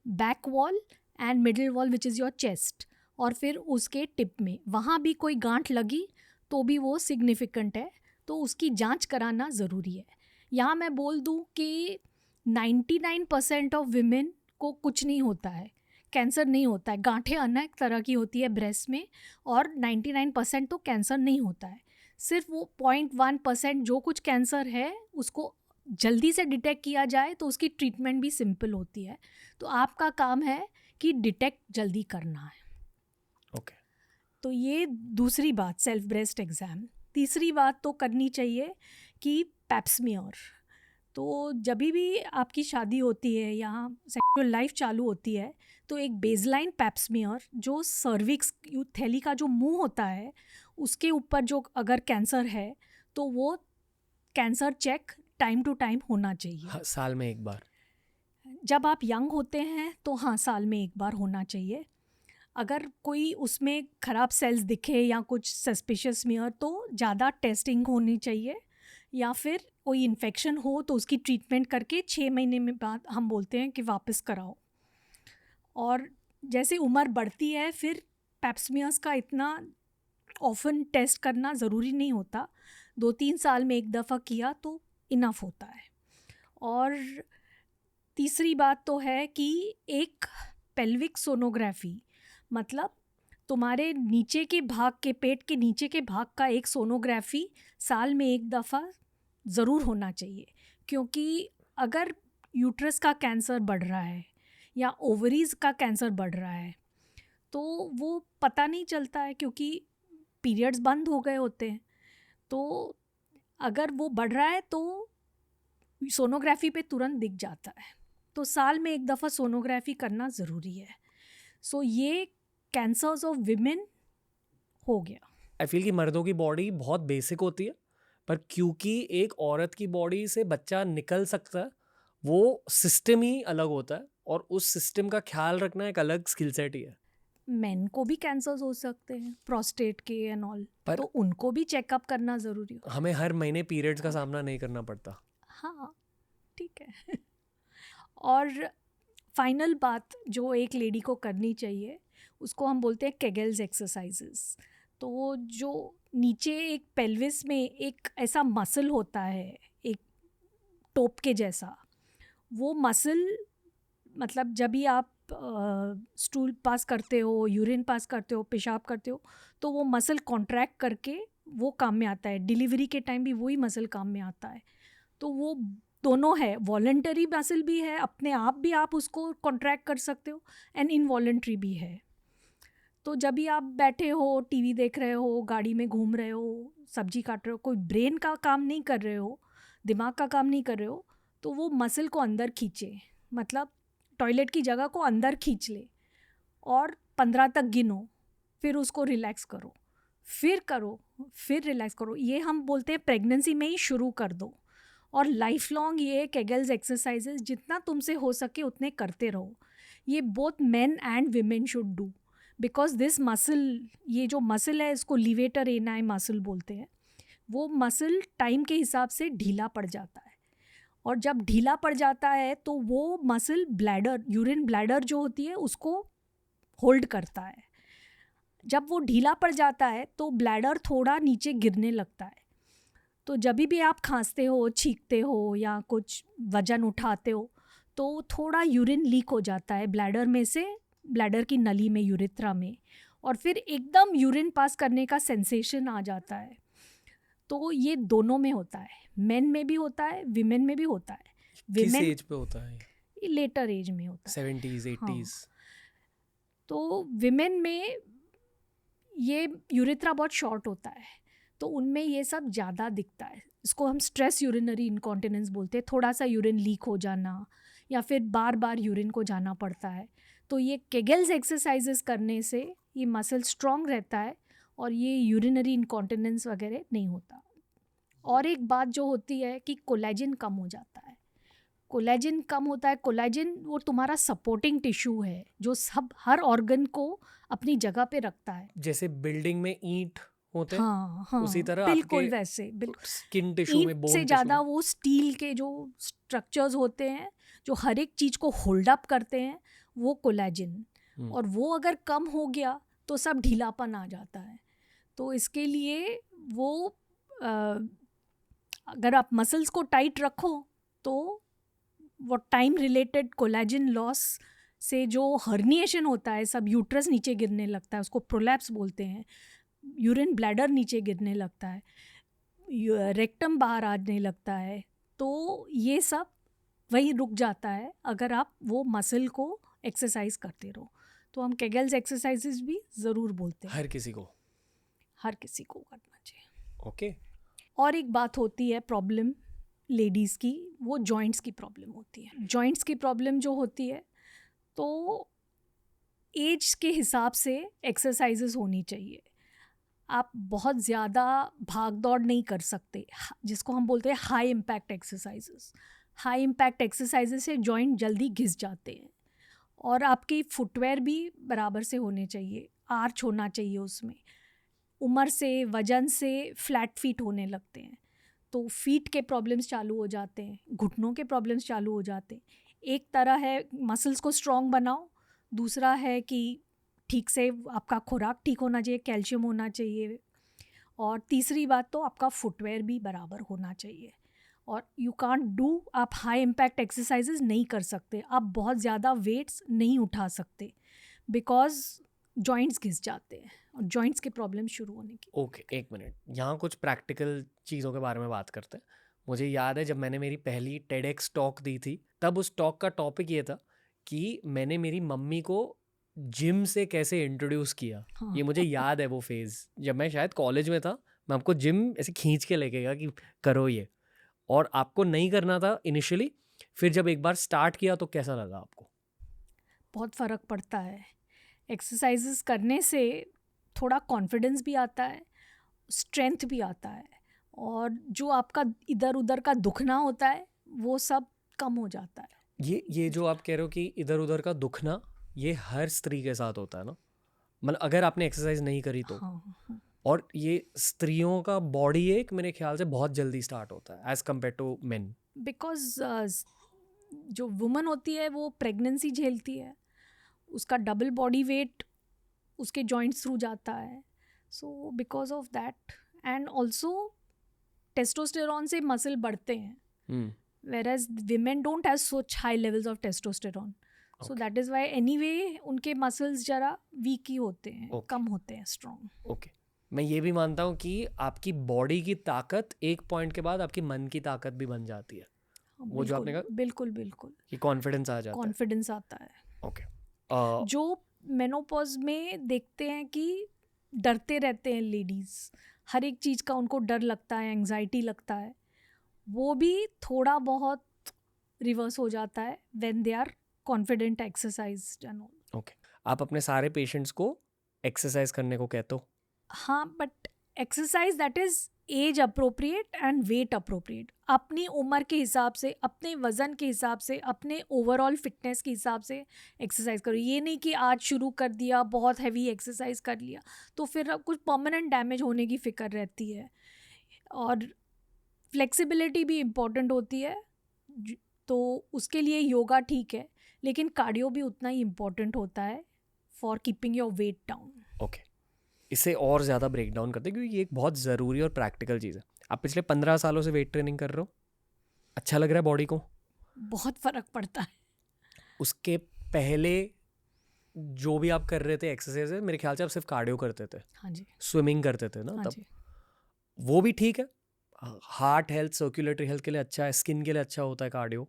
back wall and middle wall which is your chest, और फिर उसके टिप में वहाँ भी कोई गांठ लगी तो भी वो सिग्निफिकेंट है, तो उसकी जांच कराना ज़रूरी है। यहाँ मैं बोल दूँ कि 99% ऑफ विमेन को कुछ नहीं होता है, कैंसर नहीं होता है। गांठें अनेक तरह की होती है ब्रेस्ट में और 99% तो कैंसर नहीं होता है। सिर्फ वो 0.1% जो कुछ कैंसर है उसको जल्दी से डिटेक्ट किया जाए तो उसकी ट्रीटमेंट भी सिंपल होती है। तो आपका काम है कि डिटेक्ट जल्दी करना है। ओके। तो ये दूसरी बात, सेल्फ ब्रेस्ट एग्ज़ाम। तीसरी बात तो करनी चाहिए कि पैप्समियर। तो जब भी आपकी शादी होती है या सेक्सुअल लाइफ चालू होती है तो एक बेसलाइन पैप्समियर जो सर्विक्स थैली का जो मुंह होता है उसके ऊपर जो अगर कैंसर है तो वो cancer check time to time होना चाहिए। साल में एक बार? जब आप यंग होते हैं तो हाँ, साल में एक बार होना चाहिए। अगर कोई उसमें ख़राब सेल्स दिखे या कुछ सस्पिशियस स्मीयर तो ज़्यादा टेस्टिंग होनी चाहिए, या फिर कोई इन्फेक्शन हो तो उसकी ट्रीटमेंट करके 6 महीने में बाद हम बोलते हैं कि वापस कराओ। और जैसे उम्र बढ़ती है फिर पैप्समियर्स का इतना ऑफन टेस्ट करना ज़रूरी नहीं होता, 2-3 साल में एक दफ़ा किया तो इनफ होता है। और तीसरी बात तो है कि एक पेल्विक सोनोग्राफी, मतलब तुम्हारे नीचे के भाग के, पेट के नीचे के भाग का एक सोनोग्राफी साल में एक दफ़ा ज़रूर होना चाहिए। क्योंकि अगर यूट्रस का कैंसर बढ़ रहा है या ओवरीज़ का कैंसर बढ़ रहा है तो वो पता नहीं चलता है क्योंकि पीरियड्स बंद हो गए होते हैं। तो अगर वो बढ़ रहा है तो सोनोग्राफी पे तुरंत दिख जाता है। तो साल में एक दफ़ा सोनोग्राफी करना ज़रूरी है। सो ये कैंसर्स ऑफ विमेन हो गया। आई फील कि मर्दों की बॉडी बहुत बेसिक होती है, पर क्योंकि एक औरत की बॉडी से बच्चा निकल सकता है वो सिस्टम ही अलग होता है और उस सिस्टम का ख्याल रखना एक अलग स्किल सेट ही है। मेन को भी कैंसर्स हो सकते हैं, प्रोस्टेट के एंड ऑल, तो उनको भी चेकअप करना ज़रूरी है। हमें हर महीने पीरियड्स का सामना नहीं करना पड़ता। हाँ ठीक है। और फाइनल बात जो एक लेडी को करनी चाहिए उसको हम बोलते हैं केगल्स एक्सरसाइजेस। तो जो नीचे एक पेल्विस में एक ऐसा मसल होता है, एक टोप के जैसा, वो मसल, मतलब जब भी आप स्टूल पास करते हो, यूरिन पास करते हो, पेशाब करते हो, तो वो मसल कॉन्ट्रैक्ट करके वो काम में आता है। डिलीवरी के टाइम भी वही मसल काम में आता है। तो वो दोनों है, वॉलंटरी मसल भी है, अपने आप भी आप उसको कॉन्ट्रैक्ट कर सकते हो, एंड इनवॉलंटरी भी है। तो जब भी आप बैठे हो, टीवी देख रहे हो, गाड़ी में घूम रहे हो, सब्जी काट रहे हो, कोई ब्रेन का काम नहीं कर रहे हो, दिमाग का काम नहीं कर रहे हो, तो वो मसल को अंदर खींचे, मतलब टॉयलेट की जगह को अंदर खींच ले और 15 तक गिनो, फिर उसको रिलैक्स करो, फिर करो, फिर रिलैक्स करो। ये हम बोलते हैं प्रेगनेंसी में ही शुरू कर दो, और लाइफ लॉन्ग ये केगल्स एक्सरसाइजेज जितना तुमसे हो सके उतने करते रहो। ये both men and women should do, because this muscle, ये जो मसल है इसको लीवेटर एनाई मसल बोलते हैं। वो मसल टाइम के हिसाब से ढीला पड़ जाता है, और जब ढीला पड़ जाता है तो वो मसल ब्लैडर, यूरिन ब्लैडर जो होती है उसको होल्ड करता है। जब वो ढीला पड़ जाता है तो ब्लैडर थोड़ा नीचे गिरने लगता है। तो जब भी आप खांसते हो, छींकते हो या कुछ वजन उठाते हो तो थोड़ा यूरिन लीक हो जाता है ब्लैडर में से, ब्लैडर की नली में, यूरेथ्रा में, और फिर एकदम यूरिन पास करने का सेंसेशन आ जाता है। तो ये दोनों में होता है, मेन में भी होता है, विमेन में भी होता है। किस एज पे होता है? लेटर एज में होता है, 70s 80s। तो विमेन में ये यूरेथ्रा बहुत शॉर्ट होता है तो उनमें ये सब ज़्यादा दिखता है। इसको हम स्ट्रेस यूरिनरी इनकॉन्टिनेंस बोलते हैं। थोड़ा सा यूरिन लीक हो जाना या फिर बार बार यूरिन को जाना पड़ता है। तो ये केगल्स एक्सरसाइजेस करने से ये मसल स्ट्रॉन्ग रहता है और ये यूरिनरी इनकॉन्टिनेंस वगैरह नहीं होता। और एक बात जो होती है कि कोलेजन कम हो जाता है। कोलेजन कम होता है, कोलेजन वो तुम्हारा सपोर्टिंग टिश्यू है जो सब हर ऑर्गन को अपनी जगह पे रखता है। जैसे बिल्डिंग में ईंट होते हैं, हाँ हाँ, उसी तरह बिल्कुल आपके वैसे, बिल्कुल स्किन टिश्यू में, ईंट बोन से टिश्यू ज़्यादा में। वो स्टील के जो स्ट्रक्चर्स होते हैं जो हर एक चीज़ को होल्ड अप करते हैं, वो कोलेजन, और वो अगर कम हो गया तो सब ढीलापन आ जाता है। तो इसके लिए वो अगर आप मसल्स को टाइट रखो तो वो टाइम रिलेटेड कोलेजन लॉस से जो हर्निएशन होता है, सब यूट्रस नीचे गिरने लगता है, उसको प्रोलैप्स बोलते हैं, यूरिन ब्लैडर नीचे गिरने लगता है, रेक्टम बाहर आने लगता है, तो ये सब वही रुक जाता है अगर आप वो मसल को एक्सरसाइज करते रहो। तो हम केगल्स एक्सरसाइजेस भी ज़रूर बोलते हैं। हर किसी को करना चाहिए। ओके। और एक बात होती है प्रॉब्लम लेडीज़ की, वो जॉइंट्स की प्रॉब्लम होती है। जॉइंट्स की प्रॉब्लम जो होती है तो एज के हिसाब से एक्सरसाइजेस होनी चाहिए। आप बहुत ज़्यादा भाग दौड़ नहीं कर सकते, जिसको हम बोलते हैं high impact exercises. High impact exercises से जॉइंट जल्दी घिस जाते हैं। और आपकी फुटवेयर भी बराबर से होने चाहिए, आर्च होना चाहिए उसमें। उम्र से, वजन से फ्लैट फीट होने लगते हैं तो फीट के प्रॉब्लम्स चालू हो जाते हैं, घुटनों के प्रॉब्लम्स चालू हो जाते हैं। एक तरह है मसल्स को स्ट्रॉन्ग बनाओ, दूसरा है कि ठीक से आपका खुराक ठीक होना चाहिए, कैल्शियम होना चाहिए, और तीसरी बात तो आपका फुटवेयर भी बराबर होना चाहिए। और यू कांट डू, आप हाई इम्पैक्ट एक्सरसाइजेज नहीं कर सकते, आप बहुत ज़्यादा वेट्स नहीं उठा सकते बिकॉज जॉइंट्स घिस जाते हैं और जॉइंट्स के प्रॉब्लम शुरू होने की। ओके, एक मिनट, यहाँ कुछ प्रैक्टिकल चीज़ों के बारे में बात करते हैं। मुझे याद है जब मैंने मेरी पहली टेडएक्स टॉक दी थी, तब उस टॉक का टॉपिक ये था कि मैंने मेरी मम्मी को जिम से कैसे इंट्रोड्यूस किया। हाँ। ये मुझे याद है वो फेज़, जब मैं शायद कॉलेज में था, मैं आपको जिम ऐसे खींच के लेके गया कि करो ये, और आपको नहीं करना था इनिशियली। फिर जब एक बार स्टार्ट किया तो कैसा लगा आपको? बहुत फ़र्क पड़ता है। एक्सरसाइजेस करने से थोड़ा कॉन्फिडेंस भी आता है, स्ट्रेंथ भी आता है, और जो आपका इधर उधर का दुखना होता है वो सब कम हो जाता है। ये जो आप कह रहे हो कि इधर उधर का दुखना, ये हर स्त्री के साथ होता है ना? मतलब अगर आपने एक्सरसाइज नहीं करी तो। हाँ। और ये स्त्रियों का बॉडी एक मेरे ख्याल से बहुत जल्दी स्टार्ट होता है as compare to men. Because जो वुमन होती है वो प्रेगनेंसी झेलती है, उसका डबल बॉडी वेट उसके जॉइंट्स थ्रू जाता है। So because of that, and also testosterone से मसल बढ़ते हैं, whereas women don't have such high levels of testosterone. So that is why anyway उनके मसल्स जरा वीक ही होते हैं, कम होते हैं स्ट्रॉन्ग। ओके, मैं ये भी मानता हूँ कि आपकी बॉडी की ताकत एक पॉइंट के बाद आपकी मन की ताकत भी बन जाती है। वो जो आपने कहा, बिल्कुल बिल्कुल कि कॉन्फिडेंस आ जाता है। कॉन्फिडेंस आता है। ओके। जो मेनोपॉज में देखते हैं कि डरते रहते हैं लेडीज़, हर एक चीज़ का उनको डर लगता है, एंग्जाइटी लगता है, वो भी थोड़ा बहुत रिवर्स हो जाता है when they are confident exercise and all. Okay, आप अपने सारे पेशेंट्स को एक्सरसाइज करने को कहते हो? हाँ, but exercise that is age appropriate and weight appropriate. अपनी उम्र के हिसाब से, अपने वज़न के हिसाब से, अपने ओवरऑल फिटनेस के हिसाब से एक्सरसाइज करो। ये नहीं कि आज शुरू कर दिया, बहुत हैवी एक्सरसाइज कर लिया तो फिर अब कुछ परमानेंट डैमेज होने की फ़िक्र रहती है। और फ्लेक्सिबिलिटी भी इम्पॉर्टेंट होती है, तो उसके लिए योगा ठीक है, लेकिन कार्डियो भी उतना ही इम्पॉर्टेंट होता है for keeping your weight down. Okay, इसे और ज़्यादा ब्रेक डाउन करते हैं क्योंकि ये एक बहुत ज़रूरी और प्रैक्टिकल चीज़ है। आप पिछले 15 सालों से वेट ट्रेनिंग कर रहे हो, अच्छा लग रहा है बॉडी को? बहुत फ़र्क पड़ता है। उसके पहले जो भी आप कर रहे थे एक्सरसाइज, मेरे ख्याल से आप सिर्फ कार्डियो करते थे। हाँ जी। स्विमिंग करते थे ना? हाँ तब जी। वो भी ठीक है, हार्ट हेल्थ, सर्कुलेटरी हेल्थ के लिए अच्छा है, स्किन के लिए अच्छा होता है कार्डियो,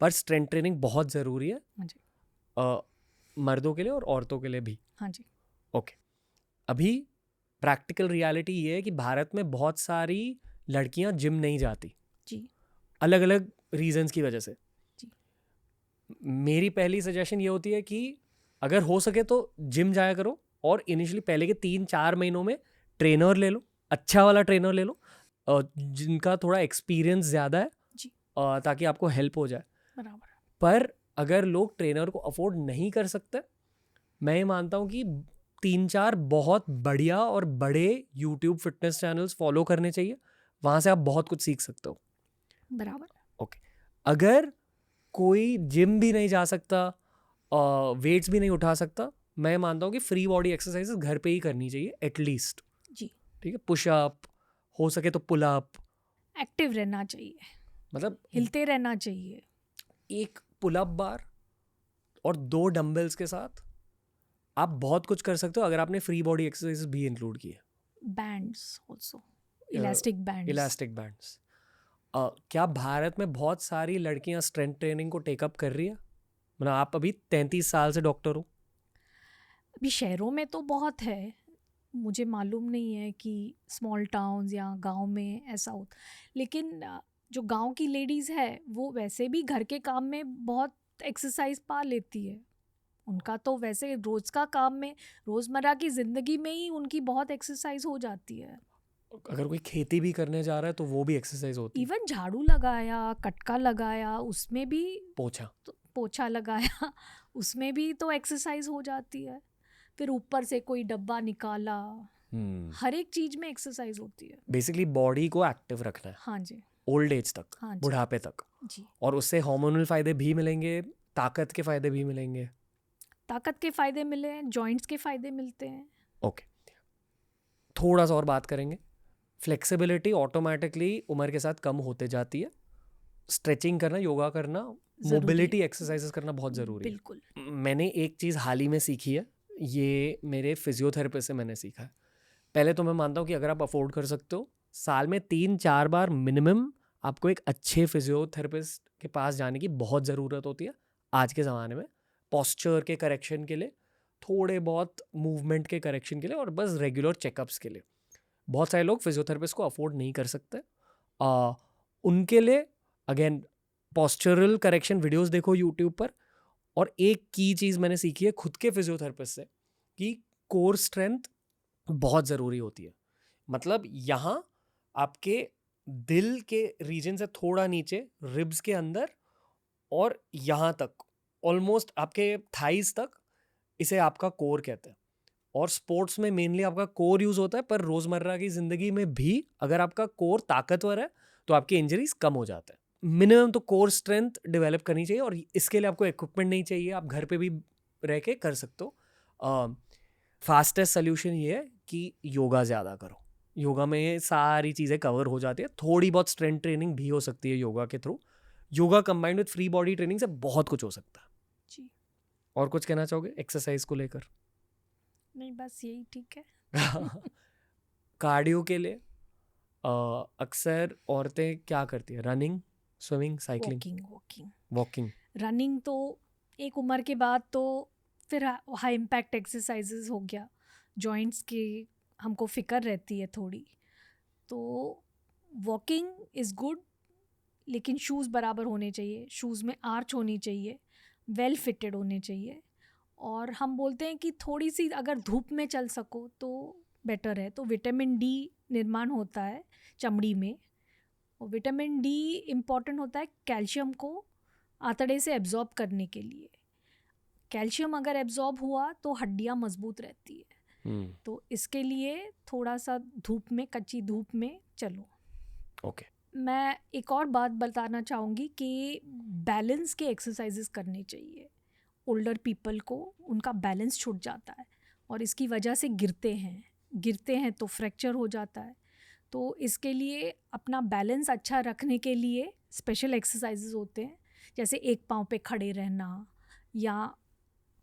पर स्ट्रेंथ ट्रेनिंग बहुत ज़रूरी है। हाँ जी। मर्दों के लिए और औरतों के लिए भी। हाँ जी। ओके, अभी प्रैक्टिकल रियलिटी ये है कि भारत में बहुत सारी लड़कियां जिम नहीं जाती जी। अलग अलग रीजंस की वजह से। जी। मेरी पहली सजेशन ये होती है कि अगर हो सके तो जिम जाया करो और इनिशियली पहले के 3-4 महीनों में ट्रेनर ले लो, अच्छा वाला ट्रेनर ले लो जिनका थोड़ा एक्सपीरियंस ज़्यादा है जी। ताकि आपको हेल्प हो जाए। बराबर। पर अगर लोग ट्रेनर को अफोर्ड नहीं कर सकते, मैं ये मानता हूँ कि 3-4 बहुत बढ़िया और बड़े यूट्यूब फिटनेस चैनल्स फॉलो करने चाहिए, वहाँ से आप बहुत कुछ सीख सकते हो। बराबर। ओके, अगर कोई जिम भी नहीं जा सकता, वेट्स भी नहीं उठा सकता, मैं मानता हूँ कि फ्री बॉडी एक्सरसाइजेस घर पे ही करनी चाहिए एटलीस्ट। जी। ठीक है, पुशअप, हो सके तो पुल अप, एक्टिव रहना चाहिए, मतलब हिलते रहना चाहिए। एक पुल अप बार और 2 डंबल्स के साथ आप बहुत कुछ कर सकते हो अगर आपने फ्री बॉडी एक्सरसाइजेस भी इंक्लूड किए। Bands also, elastic bands. Elastic bands. क्या भारत में बहुत सारी लड़कियां स्ट्रेंथ ट्रेनिंग को टेकअप कर रही है? मतलब आप अभी 33 साल से डॉक्टर हो। अभी शहरों में तो बहुत है, मुझे मालूम नहीं है कि स्मॉल टाउन्स या गांव में ऐसा हो, लेकिन जो गांव की लेडीज़ है वो वैसे भी घर के काम में बहुत एक्सरसाइज पा लेती है। उनका तो वैसे रोज़ का काम में, रोज़मर्रा की ज़िंदगी में ही उनकी बहुत एक्सरसाइज हो जाती है। अगर कोई खेती भी करने जा रहा है तो वो भी एक्सरसाइज होती है। इवन झाड़ू लगाया, कटका लगाया, उसमें भी पोछा, तो पोछा लगाया उसमें भी तो एक्सरसाइज हो जाती है। फिर ऊपर से कोई डब्बा निकाला, हर एक चीज में एक्सरसाइज होती है। बेसिकली बॉडी को एक्टिव रखना है हाँ जी। ओल्ड एज तक, हाँ जी। बुढ़ापे तक। जी। और उससे हार्मोनल फायदे भी मिलेंगे, ताकत के फायदे भी मिलेंगे। ताकत के फायदे मिले हैं, जॉइंट्स के फायदे मिलते हैं। ओके, थोड़ा सा और बात करेंगे। फ्लेक्सिबिलिटी ऑटोमेटिकली उम्र के साथ कम होते जाती है। स्ट्रेचिंग करना, योगा करना, मोबिलिटी एक्सरसाइजेस करना बहुत ज़रूरी है। बिल्कुल। मैंने एक चीज़ हाल ही में सीखी है, ये मेरे फिजियोथेरेपिस्ट से मैंने सीखा है। पहले तो मैं मानता हूँ कि अगर आप अफोर्ड कर सकते हो, साल में 3-4 बार मिनिमम आपको एक अच्छे फिजियोथेरेपिस्ट के पास जाने की बहुत ज़रूरत होती है आज के ज़माने में। पोस्चर के करेक्शन के लिए, थोड़े बहुत मूवमेंट के करेक्शन के लिए और बस रेगुलर चेकअप्स के लिए। बहुत सारे लोग फिजियोथेरेपिस्ट को अफोर्ड नहीं कर सकते। उनके लिए अगेन पोस्चरल करेक्शन वीडियोस देखो यूट्यूब पर। और एक की चीज़ मैंने सीखी है खुद के फिजियोथेरेपिस्ट से कि कोर स्ट्रेंथ बहुत ज़रूरी होती है। मतलब यहाँ आपके दिल के रीजन से थोड़ा नीचे, रिब्स के अंदर और यहाँ तक, ऑलमोस्ट आपके थाइज तक, इसे आपका कोर कहते हैं। और स्पोर्ट्स में मेनली आपका कोर यूज़ होता है, पर रोज़मर्रा की ज़िंदगी में भी अगर आपका कोर ताकतवर है तो आपकी इंजरीज कम हो जाता है। मिनिमम तो कोर स्ट्रेंथ डेवलप करनी चाहिए और इसके लिए आपको इक्विपमेंट नहीं चाहिए, आप घर पे भी रह के कर सकते हो। फास्टेस्ट सोल्यूशन ये है कि योगा ज़्यादा करो। योगा में ये सारी चीज़ें कवर हो जाती है। थोड़ी बहुत स्ट्रेंथ ट्रेनिंग भी हो सकती है योगा के through. Yoga combined with free body training से बहुत कुछ हो सकता है जी। और कुछ कहना चाहोगे एक्सरसाइज को लेकर? नहीं, बस यही ठीक है। कार्डियो के लिए अक्सर औरतें क्या करती है? Running, swimming, cycling, walking. Running तो एक उम्र के बाद तो फिर हाई इम्पैक्ट एक्सरसाइजेज हो गया, जॉइंट्स की हमको फिक्र रहती है थोड़ी, तो वॉकिंग इज़ गुड, लेकिन शूज़ बराबर होने चाहिए, शूज़ में आर्च होनी चाहिए, वेल फिटेड होने चाहिए। और हम बोलते हैं कि थोड़ी सी अगर धूप में चल सको तो बेटर है। तो विटामिन डी निर्माण होता है चमड़ी में, और विटामिन डी इम्पॉर्टेंट होता है कैल्शियम को आंतड़े से एब्जॉर्ब करने के लिए। कैल्शियम अगर एब्जॉर्ब हुआ तो हड्डियाँ मजबूत रहती है। तो इसके लिए थोड़ा सा धूप में, कच्ची धूप में चलो। ओके। मैं एक और बात बताना चाहूँगी कि बैलेंस के एक्सरसाइजेस करने चाहिए। ओल्डर पीपल को उनका बैलेंस छूट जाता है और इसकी वजह से गिरते हैं तो फ्रैक्चर हो जाता है। तो इसके लिए अपना बैलेंस अच्छा रखने के लिए स्पेशल एक्सरसाइजेस होते हैं, जैसे एक पाँव पे खड़े रहना या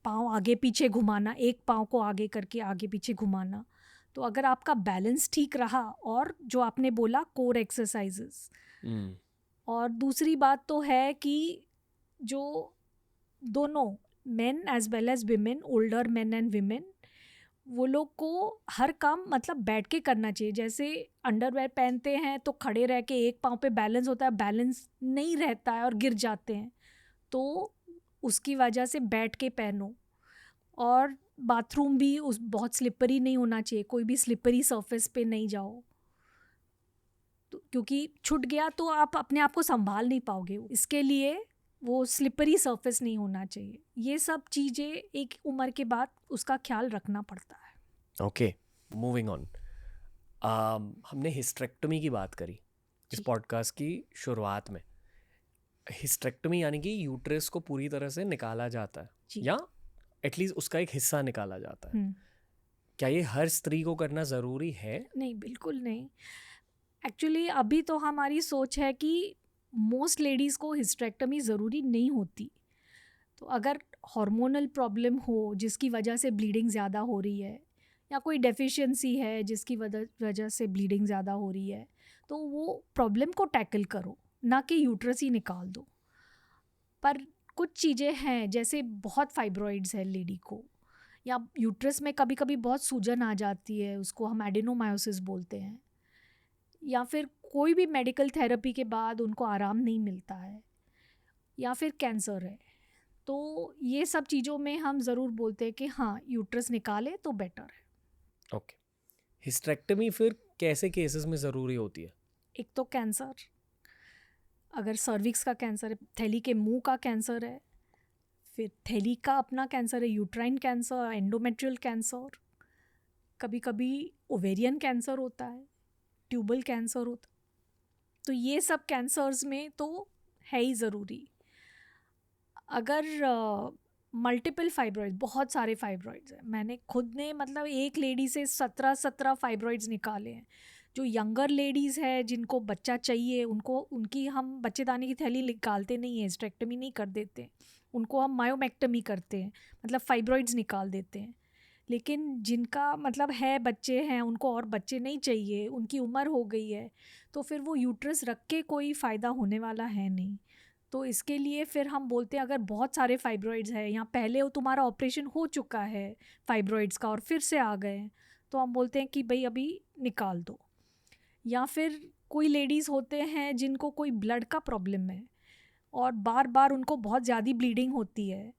पाँव आगे पीछे घुमाना, एक पाँव को आगे करके आगे पीछे घुमाना। तो अगर आपका बैलेंस ठीक रहा, और जो आपने बोला कोर एक्सरसाइजेस, और दूसरी बात तो है कि जो दोनों men as well as women, older men and women, वो लोग को हर काम मतलब बैठ के करना चाहिए। जैसे अंडरवेयर पहनते हैं तो खड़े रह के एक पाँव पे बैलेंस होता है, बैलेंस नहीं रहता है और गिर जाते हैं। तो उसकी वजह से बैठ के पहनो। और बाथरूम भी उस बहुत स्लिपरी नहीं होना चाहिए, कोई भी स्लिपरी सरफेस पे नहीं जाओ, तो क्योंकि छूट गया तो आप अपने आप को संभाल नहीं पाओगे। इसके लिए वो स्लिपरी सरफेस नहीं होना चाहिए। ये सब चीज़ें एक उम्र के बाद उसका ख्याल रखना पड़ता है। Okay, moving on. हमने हिस्टेरेक्टमी की बात करी इस जी। पॉडकास्ट की शुरुआत में। हिस्टेरेक्टमी यानी कि यूट्रस को पूरी तरह से निकाला जाता है, जी। या एटलीस्ट उसका एक हिस्सा निकाला जाता है। हम्म। क्या ये हर स्त्री को करना ज़रूरी है? नहीं, बिल्कुल नहीं। एक्चुअली अभी तो हमारी सोच है कि मोस्ट लेडीज़ को हिस्टेरेक्टमी ज़रूरी नहीं होती। तो अगर हार्मोनल प्रॉब्लम हो जिसकी वजह से ब्लीडिंग ज़्यादा हो रही है, या कोई डेफिशिएंसी है जिसकी वजह से ब्लीडिंग ज़्यादा हो रही है, तो वो प्रॉब्लम को टैकल करो, ना कि यूट्रस ही निकाल दो। पर कुछ चीज़ें हैं, जैसे बहुत फाइब्रॉइड्स है लेडी को, या यूट्रस में कभी कभी बहुत सूजन आ जाती है, उसको हम एडेनोमायोसिस बोलते हैं, या फिर कोई भी मेडिकल थेरेपी के बाद उनको आराम नहीं मिलता है, या फिर कैंसर है, तो ये सब चीज़ों में हम ज़रूर बोलते हैं कि हाँ, यूट्रस निकाले तो बेटर है। ओके, हिस्टेरेक्टमी फिर कैसे केसेस में ज़रूरी होती है? एक तो कैंसर, अगर सर्विक्स का कैंसर है, थैली के मुंह का कैंसर है, फिर थैली का अपना कैंसर है, यूट्राइन कैंसर, एंडोमेट्रियल कैंसर, कभी कभी ओवेरियन कैंसर होता है, ट्यूबल कैंसर होता है। तो ये सब कैंसर्स में तो है ही ज़रूरी। अगर मल्टीपल फाइब्रॉइड्स, बहुत सारे फाइब्रॉइड्स हैं, मैंने खुद ने मतलब एक लेडी से 17 फाइब्रॉइड्स निकाले हैं। जो यंगर लेडीज़ है जिनको बच्चा चाहिए, उनकी हम बच्चेदानी की थैली निकालते नहीं है, हिस्टेरेक्टमी नहीं कर देते, उनको हम मायोमेक्टमी करते हैं, मतलब फाइब्रॉइड्स निकाल देते हैं। लेकिन जिनका मतलब है बच्चे हैं, उनको और बच्चे नहीं चाहिए, उनकी उम्र हो गई है, तो फिर वो यूट्रस रख के कोई फ़ायदा होने वाला है नहीं। तो इसके लिए फिर हम बोलते हैं, अगर बहुत सारे फाइब्रॉइड्स हैं या पहले वो तुम्हारा ऑपरेशन हो चुका है फाइब्रॉइड्स का और फिर से आ गए, तो हम बोलते हैं कि भाई अभी निकाल दो। या फिर कोई लेडीज़ होते हैं जिनको कोई ब्लड का प्रॉब्लम है और बार बार उनको बहुत ज़्यादा ब्लीडिंग होती है,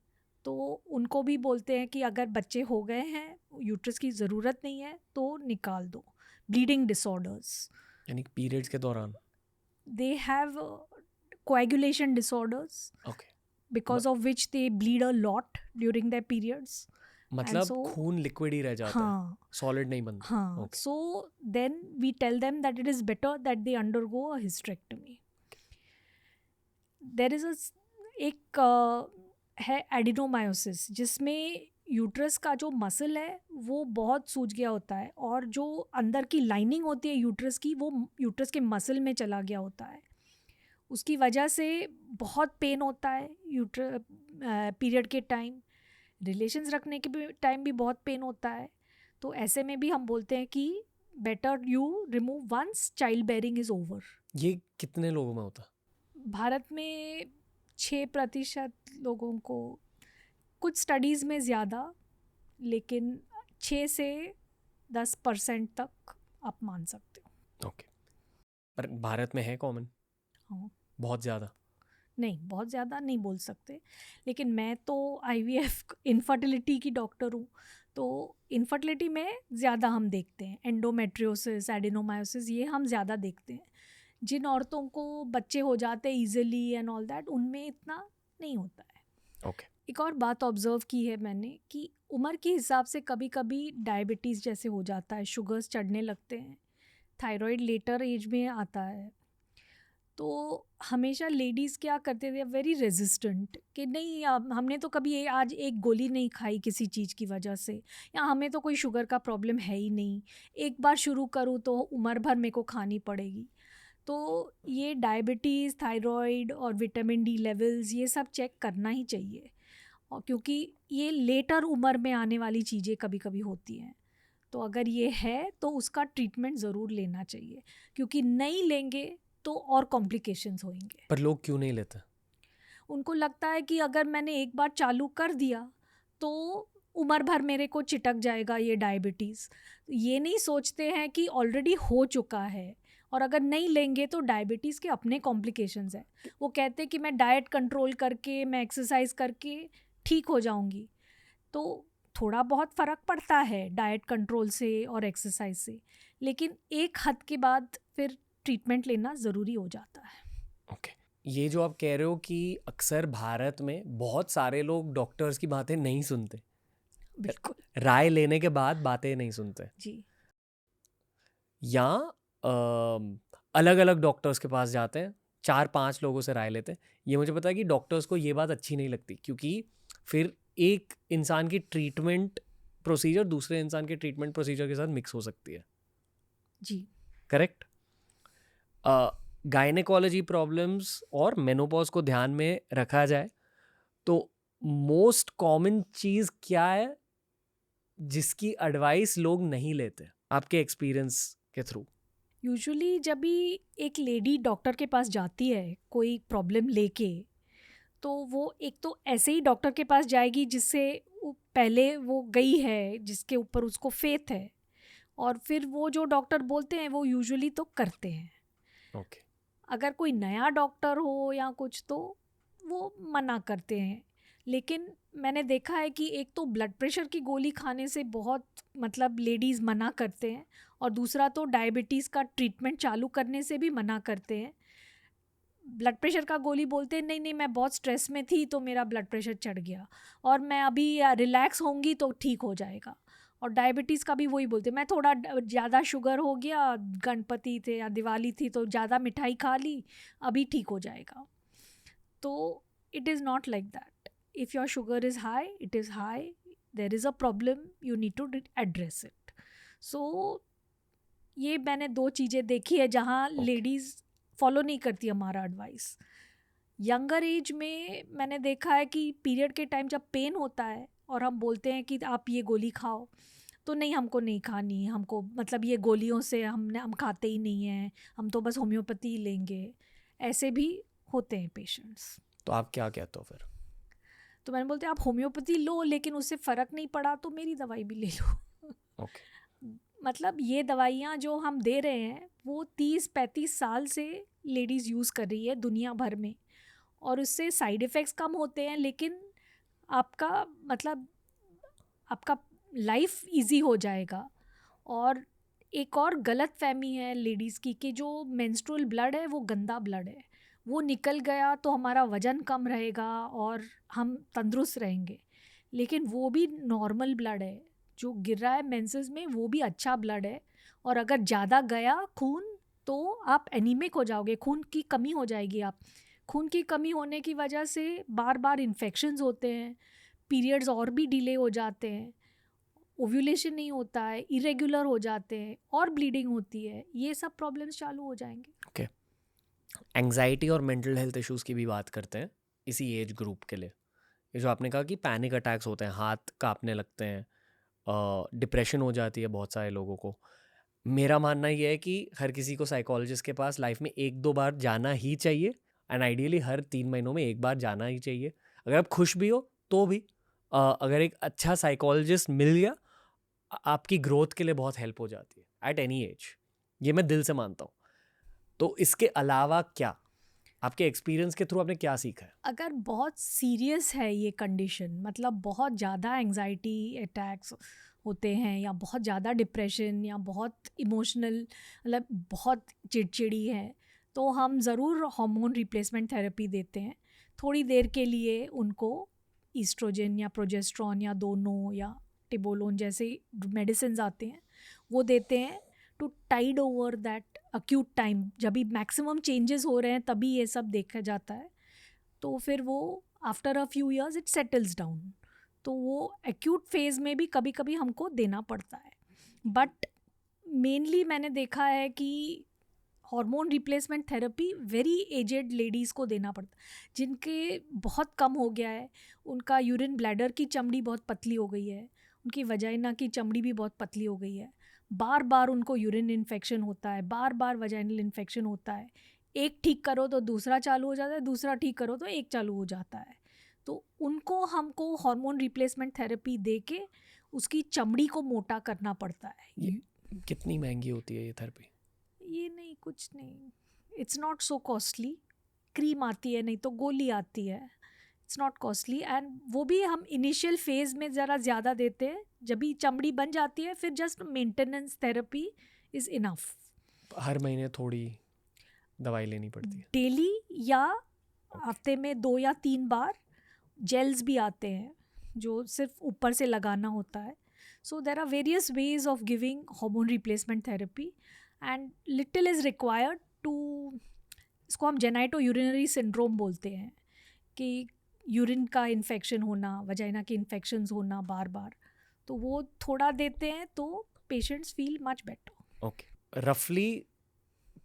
तो उनको भी बोलते हैं कि अगर बच्चे हो गए हैं, यूट्रस की ज़रूरत नहीं है, तो निकाल दो। ब्लीडिंग डिसऑर्डर्स, यानी पीरियड्स के दौरान? They have coagulation disorders, okay, because of which they bleed a lot during their periods. मतलब so- खून लिक्विड ही रह जाता है, हाँ सॉलिड नहीं बनता। हाँ। Okay. So then we tell them that it is better that they undergo a hysterectomy. There is एक है एडिनोमायोसिस, जिसमें यूट्रस का जो मसल है वो बहुत सूज गया होता है, और जो अंदर की लाइनिंग होती है यूट्रस की, वो यूट्रस के मसल में चला गया होता है। उसकी वजह से बहुत पेन होता है पीरियड के टाइम, रिलेशंस रखने के टाइम भी बहुत पेन होता है। तो ऐसे में भी हम बोलते हैं कि better you remove once child bearing is over. ये कितने लोगों में होता? भारत में 6% लोगों को, कुछ स्टडीज़ में ज़्यादा, लेकिन 6 से 10% तक आप मान सकते हो। ओके, पर भारत में है कॉमन? हाँ, बहुत ज़्यादा नहीं, बहुत ज़्यादा नहीं बोल सकते, लेकिन मैं तो IVF इनफर्टिलिटी की डॉक्टर हूँ, तो इनफर्टिलिटी में ज़्यादा हम देखते हैं, एंडोमेट्रियोसिस, एडिनोमायोसिस, ये हम ज़्यादा देखते हैं। जिन औरतों को बच्चे हो जाते हैं ईजिली एंड ऑल दैट, उनमें इतना नहीं होता है। ओके। एक और बात ऑब्जर्व की है मैंने कि उम्र के हिसाब से कभी कभी डायबिटीज़ जैसे हो जाता है, शुगर्स चढ़ने लगते हैं, थायराइड लेटर एज में आता है। तो हमेशा लेडीज़ क्या करते थे, वेरी रेजिस्टेंट, कि नहीं हमने तो कभी आज एक गोली नहीं खाई किसी चीज़ की वजह से, या हमें तो कोई शुगर का प्रॉब्लम है ही नहीं, एक बार शुरू करूँ तो उम्र भर मेरे को खानी पड़ेगी। तो ये डायबिटीज़, थायराइड और विटामिन डी लेवल्स, ये सब चेक करना ही चाहिए, और क्योंकि ये लेटर उम्र में आने वाली चीज़ें कभी कभी होती हैं। तो अगर ये है तो उसका ट्रीटमेंट ज़रूर लेना चाहिए, क्योंकि नहीं लेंगे तो और कॉम्प्लिकेशंस होंगे। पर लोग क्यों नहीं लेते? उनको लगता है कि अगर मैंने एक बार चालू कर दिया तो उम्र भर मेरे को चिटक जाएगा ये डायबिटीज़। ये नहीं सोचते हैं कि ऑलरेडी हो चुका है, और अगर नहीं लेंगे तो डायबिटीज़ के अपने कॉम्प्लिकेशंस हैं। वो कहते हैं कि मैं डाइट कंट्रोल करके, मैं एक्सरसाइज करके ठीक हो जाऊंगी, तो थोड़ा बहुत फ़र्क पड़ता है डाइट कंट्रोल से और एक्सरसाइज से, लेकिन एक हद के बाद फिर ट्रीटमेंट लेना ज़रूरी हो जाता है। ओके, ये जो आप कह रहे हो कि अक्सर भारत में बहुत सारे लोग डॉक्टर्स की बातें नहीं सुनते, बिल्कुल राय लेने के बाद बातें नहीं सुनते, जी। या अलग अलग डॉक्टर्स के पास जाते हैं, 4-5 लोगों से राय लेते हैं। ये मुझे पता है कि डॉक्टर्स को ये बात अच्छी नहीं लगती, क्योंकि फिर एक इंसान की ट्रीटमेंट प्रोसीजर दूसरे इंसान के ट्रीटमेंट प्रोसीजर के साथ मिक्स हो सकती है। जी करेक्ट। गायनेकोलॉजी प्रॉब्लम्स और मेनोपॉज को ध्यान में रखा जाए तो मोस्ट कॉमन चीज़ क्या है जिसकी एडवाइस लोग नहीं लेते आपके एक्सपीरियंस के थ्रू? यूजुअली जब भी एक लेडी डॉक्टर के पास जाती है कोई प्रॉब्लम लेके, तो वो एक तो ऐसे ही डॉक्टर के पास जाएगी जिससे पहले वो गई है, जिसके ऊपर उसको फेथ है, और फिर वो जो डॉक्टर बोलते हैं वो यूजुअली तो करते हैं। ओके। अगर कोई नया डॉक्टर हो या कुछ तो वो मना करते हैं। लेकिन मैंने देखा है कि एक तो ब्लड प्रेशर की गोली खाने से बहुत मतलब लेडीज़ मना करते हैं, और दूसरा तो डायबिटीज़ का ट्रीटमेंट चालू करने से भी मना करते हैं। ब्लड प्रेशर का गोली बोलते हैं नहीं नहीं मैं बहुत स्ट्रेस में थी तो मेरा ब्लड प्रेशर चढ़ गया, और मैं अभी रिलैक्स होंगी तो ठीक हो जाएगा। और डायबिटीज़ का भी वही बोलते हैं, मैं थोड़ा ज़्यादा शुगर हो गया, गणपति थे या दिवाली थी तो ज़्यादा मिठाई खा ली, अभी ठीक हो जाएगा। तो it is not like that. If your sugar is high, it is high, there is a problem, you need to address it. So ये मैंने 2 चीज़ें देखी है जहाँ लेडीज़ फॉलो नहीं करती हमारा एडवाइस। यंगर एज में मैंने देखा है कि पीरियड के टाइम जब पेन होता है और हम बोलते हैं कि आप ये गोली खाओ, तो नहीं हमको नहीं खानी, हमको मतलब ये गोलियों से हम खाते ही नहीं हैं, हम तो बस होम्योपैथी लेंगे, ऐसे भी होते हैं पेशेंट्स। तो आप क्या कहते हो फिर? तो मैंने बोलते आप होम्योपैथी लो, लेकिन उससे फ़र्क नहीं पड़ा तो मेरी दवाई भी ले लो। ओके। मतलब ये दवाइयाँ जो हम दे रहे हैं वो 30-35 साल से लेडीज़ यूज़ कर रही है दुनिया भर में, और उससे साइड इफ़ेक्ट्स कम होते हैं, लेकिन आपका मतलब आपका लाइफ इजी हो जाएगा। और एक और गलत फहमी है लेडीज़ की कि जो मेंस्ट्रुअल ब्लड है वो गंदा ब्लड है, वो निकल गया तो हमारा वज़न कम रहेगा और हम तंदुरुस्त रहेंगे, लेकिन वो भी नॉर्मल ब्लड है। जो गिर रहा है मेंसेस में वो भी अच्छा ब्लड है, और अगर ज़्यादा गया खून तो आप एनीमिक हो जाओगे, खून की कमी हो जाएगी। आप खून की कमी होने की वजह से बार बार इन्फेक्शंस होते हैं, पीरियड्स और भी डिले हो जाते हैं, ओव्यूलेशन नहीं होता है, इरेगुलर हो जाते हैं और ब्लीडिंग होती है, ये सब प्रॉब्लम्स चालू हो जाएंगे। ओके। एंग्जाइटी और मेंटल हेल्थ इश्यूज की भी बात करते हैं इसी एज ग्रुप के लिए। ये जो आपने कहा कि पैनिक अटैक्स होते हैं, हाथ कांपने लगते हैं, डिप्रेशन हो जाती है बहुत सारे लोगों को। मेरा मानना ये है कि हर किसी को साइकोलॉजिस्ट के पास लाइफ में 1-2 बार जाना ही चाहिए, एंड आइडियली हर 3 महीनों में 1 बार जाना ही चाहिए। अगर आप खुश भी हो तो भी अगर एक अच्छा साइकोलॉजिस्ट मिल गया, आपकी ग्रोथ के लिए बहुत हेल्प हो जाती है एट एनी एज। ये मैं दिल से मानता हूँ। तो इसके अलावा क्या आपके एक्सपीरियंस के थ्रू आपने क्या सीखा है? अगर बहुत सीरियस है ये कंडीशन, मतलब बहुत ज़्यादा एंग्जाइटी अटैक्स होते हैं या बहुत ज़्यादा डिप्रेशन या बहुत इमोशनल, मतलब बहुत चिड़चिड़ी है, तो हम ज़रूर हार्मोन रिप्लेसमेंट थेरेपी देते हैं थोड़ी देर के लिए उनको। ईस्ट्रोजन या प्रोजेस्ट्रॉन या दोनों या टिबोलोन जैसे मेडिसिन आते हैं वो देते हैं to tide over that acute time, जब भी मैक्सिमम चेंजेस हो रहे हैं तभी ये सब देखा जाता है। तो फिर वो after a few years it settles down, तो वो एक्यूट फेज में भी कभी कभी हमको देना पड़ता है। बट मेनली मैंने देखा है कि hormone replacement therapy very aged ladies को देना पड़ता है, जिनके बहुत कम हो गया है, उनका यूरिन ब्लैडर की चमड़ी बहुत पतली हो गई है, उनकी वजाइना की चमड़ी भी बहुत पतली हो गई है, बार बार उनको यूरिन इन्फेक्शन होता है, बार बार वजाइनल इन्फेक्शन होता है, एक ठीक करो तो दूसरा चालू हो जाता है, दूसरा ठीक करो तो एक चालू हो जाता है। तो उनको हमको हार्मोन रिप्लेसमेंट थेरेपी दे के उसकी चमड़ी को मोटा करना पड़ता है। ये कितनी महंगी होती है ये थेरेपी? ये नहीं कुछ नहीं, it's not so costly. Cream आती है, नहीं तो गोली आती है. It's not costly. एंड वो भी हम इनिशियल फेज में ज़रा ज़्यादा देते हैं. जब भी चमड़ी बन जाती है फिर just maintenance therapy is enough. हर महीने थोड़ी दवाई लेनी पड़ती है डेली या हफ्ते में 2 या 3 बार. जेल्स भी आते हैं जो सिर्फ ऊपर से लगाना होता है. So there are various ways of giving hormone replacement therapy and little is required to. इसको हम जेनाइटो यूरिनरी सिंड्रोम बोलते हैं कि यूरिन का इन्फेक्शन होना, वजाइना के इन्फेक्शंस होना बार बार. तो वो थोड़ा देते हैं तो patients feel much better. Okay. रफली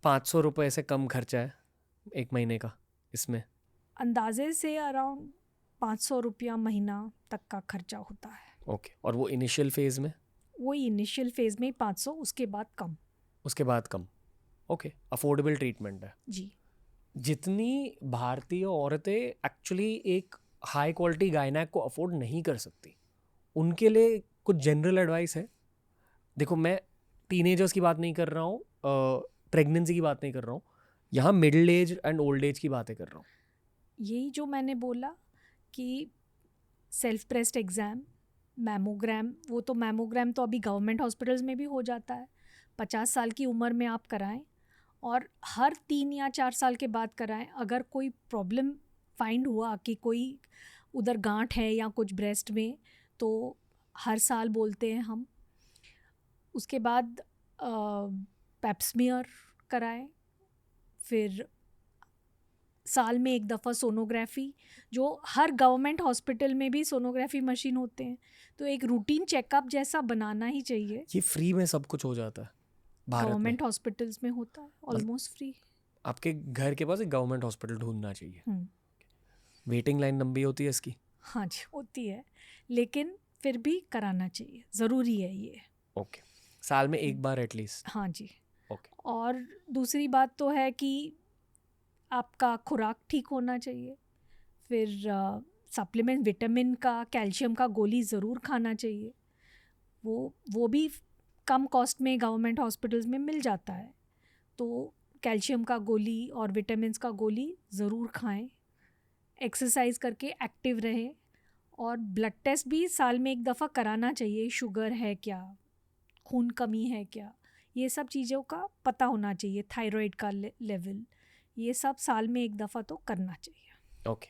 500 रुपये से कम खर्चा है एक महीने का इसमें? अंदाजे से अराउंड 500 रुपया महीना तक का खर्चा होता है. ओके. और वो इनिशियल फेज में? वही इनिशियल फेज में 500, उसके बाद कम. उसके बाद कम. ओके. अफोर्डेबल ट्रीटमेंट है जी. जितनी भारतीय औरतें एक्चुअली एक हाई क्वालिटी गायनेक को अफोर्ड नहीं कर सकती, उनके लिए कुछ जनरल एडवाइस है? देखो, मैं टीनेजर्स की बात नहीं कर रहा हूँ, प्रेगनेंसी की बात नहीं कर रहा हूँ, यहाँ middle age and old age की बातें कर रहा हूँ. यही जो मैंने बोला कि सेल्फ ब्रेस्ट एग्ज़ाम, मैमोग्राम. वो तो मैमोग्राम तो अभी गवर्नमेंट हॉस्पिटल्स में भी हो जाता है. 50 साल की उम्र में आप कराएं और हर 3 या 4 साल के बाद कराएं. अगर कोई प्रॉब्लम फाइंड हुआ कि कोई उधर गांठ है या कुछ ब्रेस्ट में, तो हर साल बोलते हैं हम. उसके बाद पेप्समियर कराएं. फिर साल में एक दफ़ा सोनोग्राफी, जो हर गवर्नमेंट हॉस्पिटल में भी सोनोग्राफी मशीन होते हैं. तो एक रूटीन चेकअप जैसा बनाना ही चाहिए. ये फ्री में सब कुछ हो जाता है भारत में? गवर्नमेंट हॉस्पिटल्स में होता है ऑलमोस्ट फ्री. आपके घर के पास एक गवर्नमेंट हॉस्पिटल ढूंढना चाहिए. वेटिंग लाइन लंबी होती है इसकी? हाँ जी, होती है, लेकिन फिर भी कराना चाहिए, ज़रूरी है ये. ओके. साल में एक बार एटलीस्ट? हाँ जी. ओके. और दूसरी बात तो है कि आपका खुराक ठीक होना चाहिए. फिर सप्लीमेंट, विटामिन का, कैल्शियम का गोली ज़रूर खाना चाहिए. वो भी कम कॉस्ट में गवर्नमेंट हॉस्पिटल्स में मिल जाता है. तो कैल्शियम का गोली और विटामिन्स का गोली ज़रूर खाएं. एक्सरसाइज करके एक्टिव रहें. और ब्लड टेस्ट भी साल में एक दफ़ा कराना चाहिए. शुगर है क्या, खून कमी है क्या, ये सब चीज़ों का पता होना चाहिए. थायराइड का लेवल, ये सब साल में एक दफ़ा तो करना चाहिए. ओके.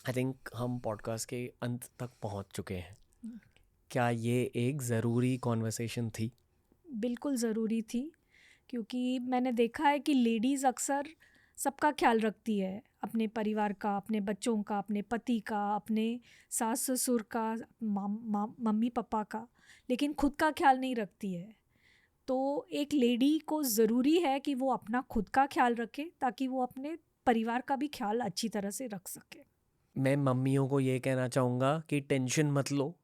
आई थिंक हम पॉडकास्ट के अंत तक पहुंच चुके हैं. क्या ये एक ज़रूरी कॉन्वर्सेशन थी? बिल्कुल ज़रूरी थी, क्योंकि मैंने देखा है कि लेडीज़ अक्सर सबका ख्याल रखती है, अपने परिवार का, अपने बच्चों का, अपने पति का, अपने सास ससुर का, मम्मी पापा का, लेकिन खुद का ख्याल नहीं रखती है. तो एक लेडी को ज़रूरी है कि वो अपना खुद का ख्याल रखे, ताकि वो अपने परिवार का भी ख्याल अच्छी तरह से रख सके. मैं मम्मियों को ये कहना चाहूँगा कि टेंशन मत लो.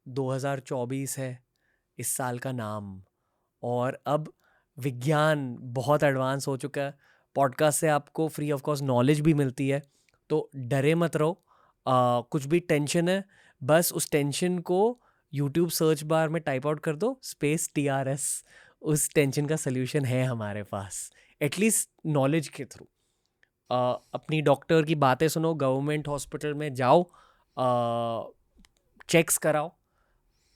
2024 है इस साल का नाम, और अब विज्ञान बहुत एडवांस हो चुका है. पॉडकास्ट से आपको फ्री ऑफ कॉस्ट नॉलेज भी मिलती है, तो डरे मत रहो. कुछ भी टेंशन है, बस उस टेंशन को यूट्यूब सर्च बार में टाइप आउट कर दो, स्पेस TRS. उस टेंशन का सल्यूशन है हमारे पास, एटलीस्ट नॉलेज के थ्रू. अपनी डॉक्टर की बातें सुनो, गवर्नमेंट हॉस्पिटल में जाओ, चेक्स कराओ.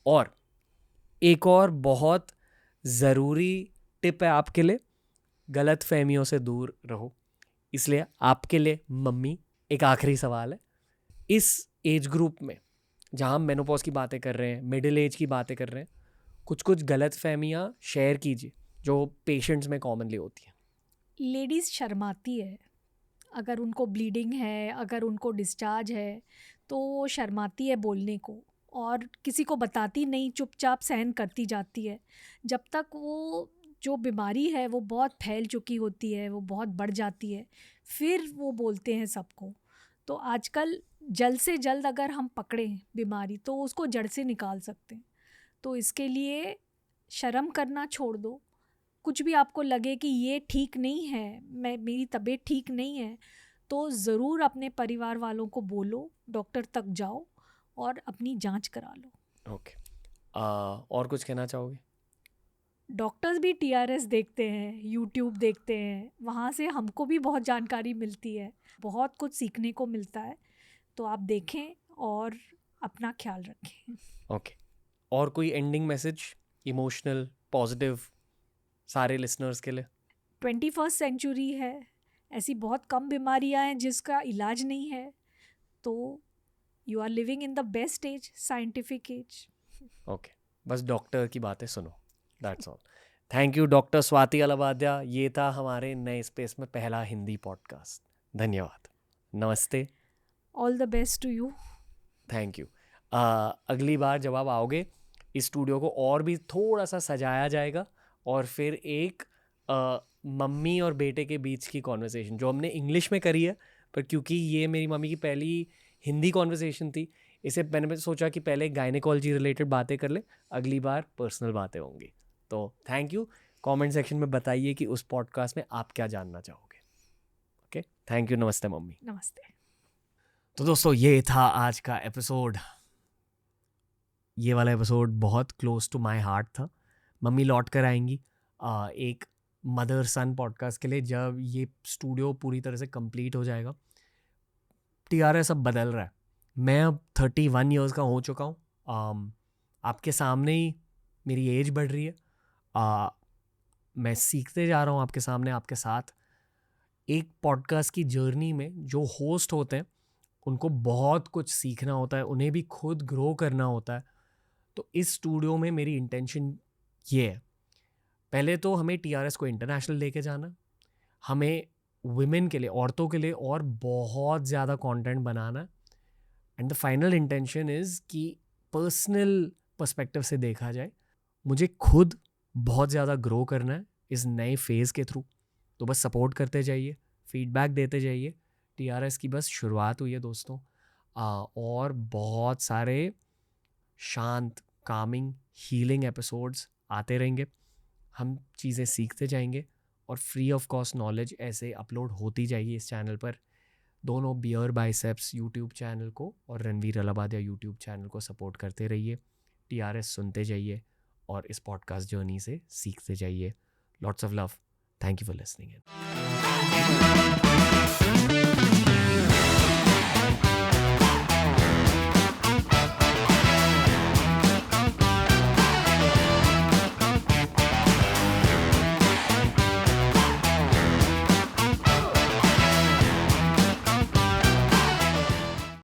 और एक और बहुत ज़रूरी टिप है आपके लिए, गलत फहमियों से दूर रहो. इसलिए आपके लिए मम्मी एक आखिरी सवाल है. इस एज ग्रुप में जहाँ हम मेनोपॉज की बातें कर रहे हैं, मिडिल एज की बातें कर रहे हैं, कुछ गलत फहमियाँ शेयर कीजिए जो पेशेंट्स में कॉमनली होती हैं. लेडीज़ शर्माती है. अगर उनको ब्लीडिंग है, अगर उनको डिस्चार्ज है, तो वो शर्माती है बोलने को, और किसी को बताती नहीं, चुपचाप सहन करती जाती है. जब तक वो जो बीमारी है वो बहुत फैल चुकी होती है, वो बहुत बढ़ जाती है, फिर वो बोलते हैं सबको. तो आजकल जल्द से जल्द अगर हम पकड़ें बीमारी, तो उसको जड़ से निकाल सकते हैं. तो इसके लिए शर्म करना छोड़ दो. कुछ भी आपको लगे कि ये ठीक नहीं है, मेरी तबीयत ठीक नहीं है, तो ज़रूर अपने परिवार वालों को बोलो, डॉक्टर तक जाओ और अपनी जांच करा लो. ओके. और कुछ कहना चाहोगे? डॉक्टर्स भी TRS देखते हैं, यूट्यूब देखते हैं, वहाँ से हमको भी बहुत जानकारी मिलती है, बहुत कुछ सीखने को मिलता है। तो आप देखें और अपना ख्याल रखें। ओके, और कोई एंडिंग मैसेज, इमोशनल, पॉजिटिव, सारे लिसनर्स के लिए? 21st सेंचुरी है, ऐसी बहुत कम बीमारियां हैं जिसका इलाज नहीं है, तो you are living in the best age, scientific age. Okay, बस डॉक्टर की बातें सुनो, that's all. Thank you doctor Swati Allahbadia. ये था हमारे नए स्पेस में पहला हिंदी पॉडकास्ट। धन्यवाद, नमस्ते, all the best to you. Thank you. अगली बार जब आप आओगे, इस स्टूडियो को और भी थोड़ा सा सजाया जाएगा, और फिर एक मम्मी और बेटे के बीच की कॉन्वर्सेशन जो हमने इंग्लिश में करी है, पर क्योंकि ये मेरी मम्मी की पहली हिंदी कॉन्वर्सेशन थी, इसे मैंने सोचा कि पहले गायनेकोलॉजी रिलेटेड बातें कर ले, अगली बार पर्सनल बातें होंगी। तो थैंक यू। कमेंट सेक्शन में बताइए कि उस पॉडकास्ट में आप क्या जानना चाहोगे। ओके, थैंक यू, नमस्ते मम्मी। नमस्ते। तो दोस्तों, ये था आज का एपिसोड। ये वाला एपिसोड बहुत क्लोज टू माय हार्ट था। मम्मी लौट कर आएंगी एक मदर सन पॉडकास्ट के लिए जब ये स्टूडियो पूरी तरह से कंप्लीट हो जाएगा। TRS अब बदल रहा है। मैं अब 31 ईयर्स का हो चुका हूँ। आपके सामने ही मेरी एज बढ़ रही है। मैं सीखते जा रहा हूँ आपके सामने, आपके साथ। एक पॉडकास्ट की जर्नी में जो होस्ट होते हैं उनको बहुत कुछ सीखना होता है, उन्हें भी खुद ग्रो करना होता है। तो इस स्टूडियो में मेरी इंटेंशन ये है, पहले तो हमें TRS को इंटरनेशनल लेके जाना, हमें वुमेन के लिए, औरतों के लिए और बहुत ज़्यादा content banana. And the final intention is कि पर्सनल पर्सपेक्टिव से देखा जाए, मुझे खुद बहुत ज़्यादा ग्रो करना है इस नए फेज़ के थ्रू। तो बस सपोर्ट करते जाइए, फीडबैक देते जाइए। TRS की बस शुरुआत हुई है दोस्तों, और बहुत सारे शांत, कामिंग, हीलिंग एपिसोड्स आते रहेंगे। हम चीज़ें सीखते जाएंगे और फ्री ऑफ कॉस्ट नॉलेज ऐसे अपलोड होती जाएगी इस चैनल पर। दोनों बियर बाइसेप्स यूट्यूब चैनल को और रणवीर अलाहाबादिया यूट्यूब चैनल को सपोर्ट करते रहिए। TRS सुनते जाइए और इस पॉडकास्ट जर्नी से सीखते जाइए। Lots of love, thank you for listening in.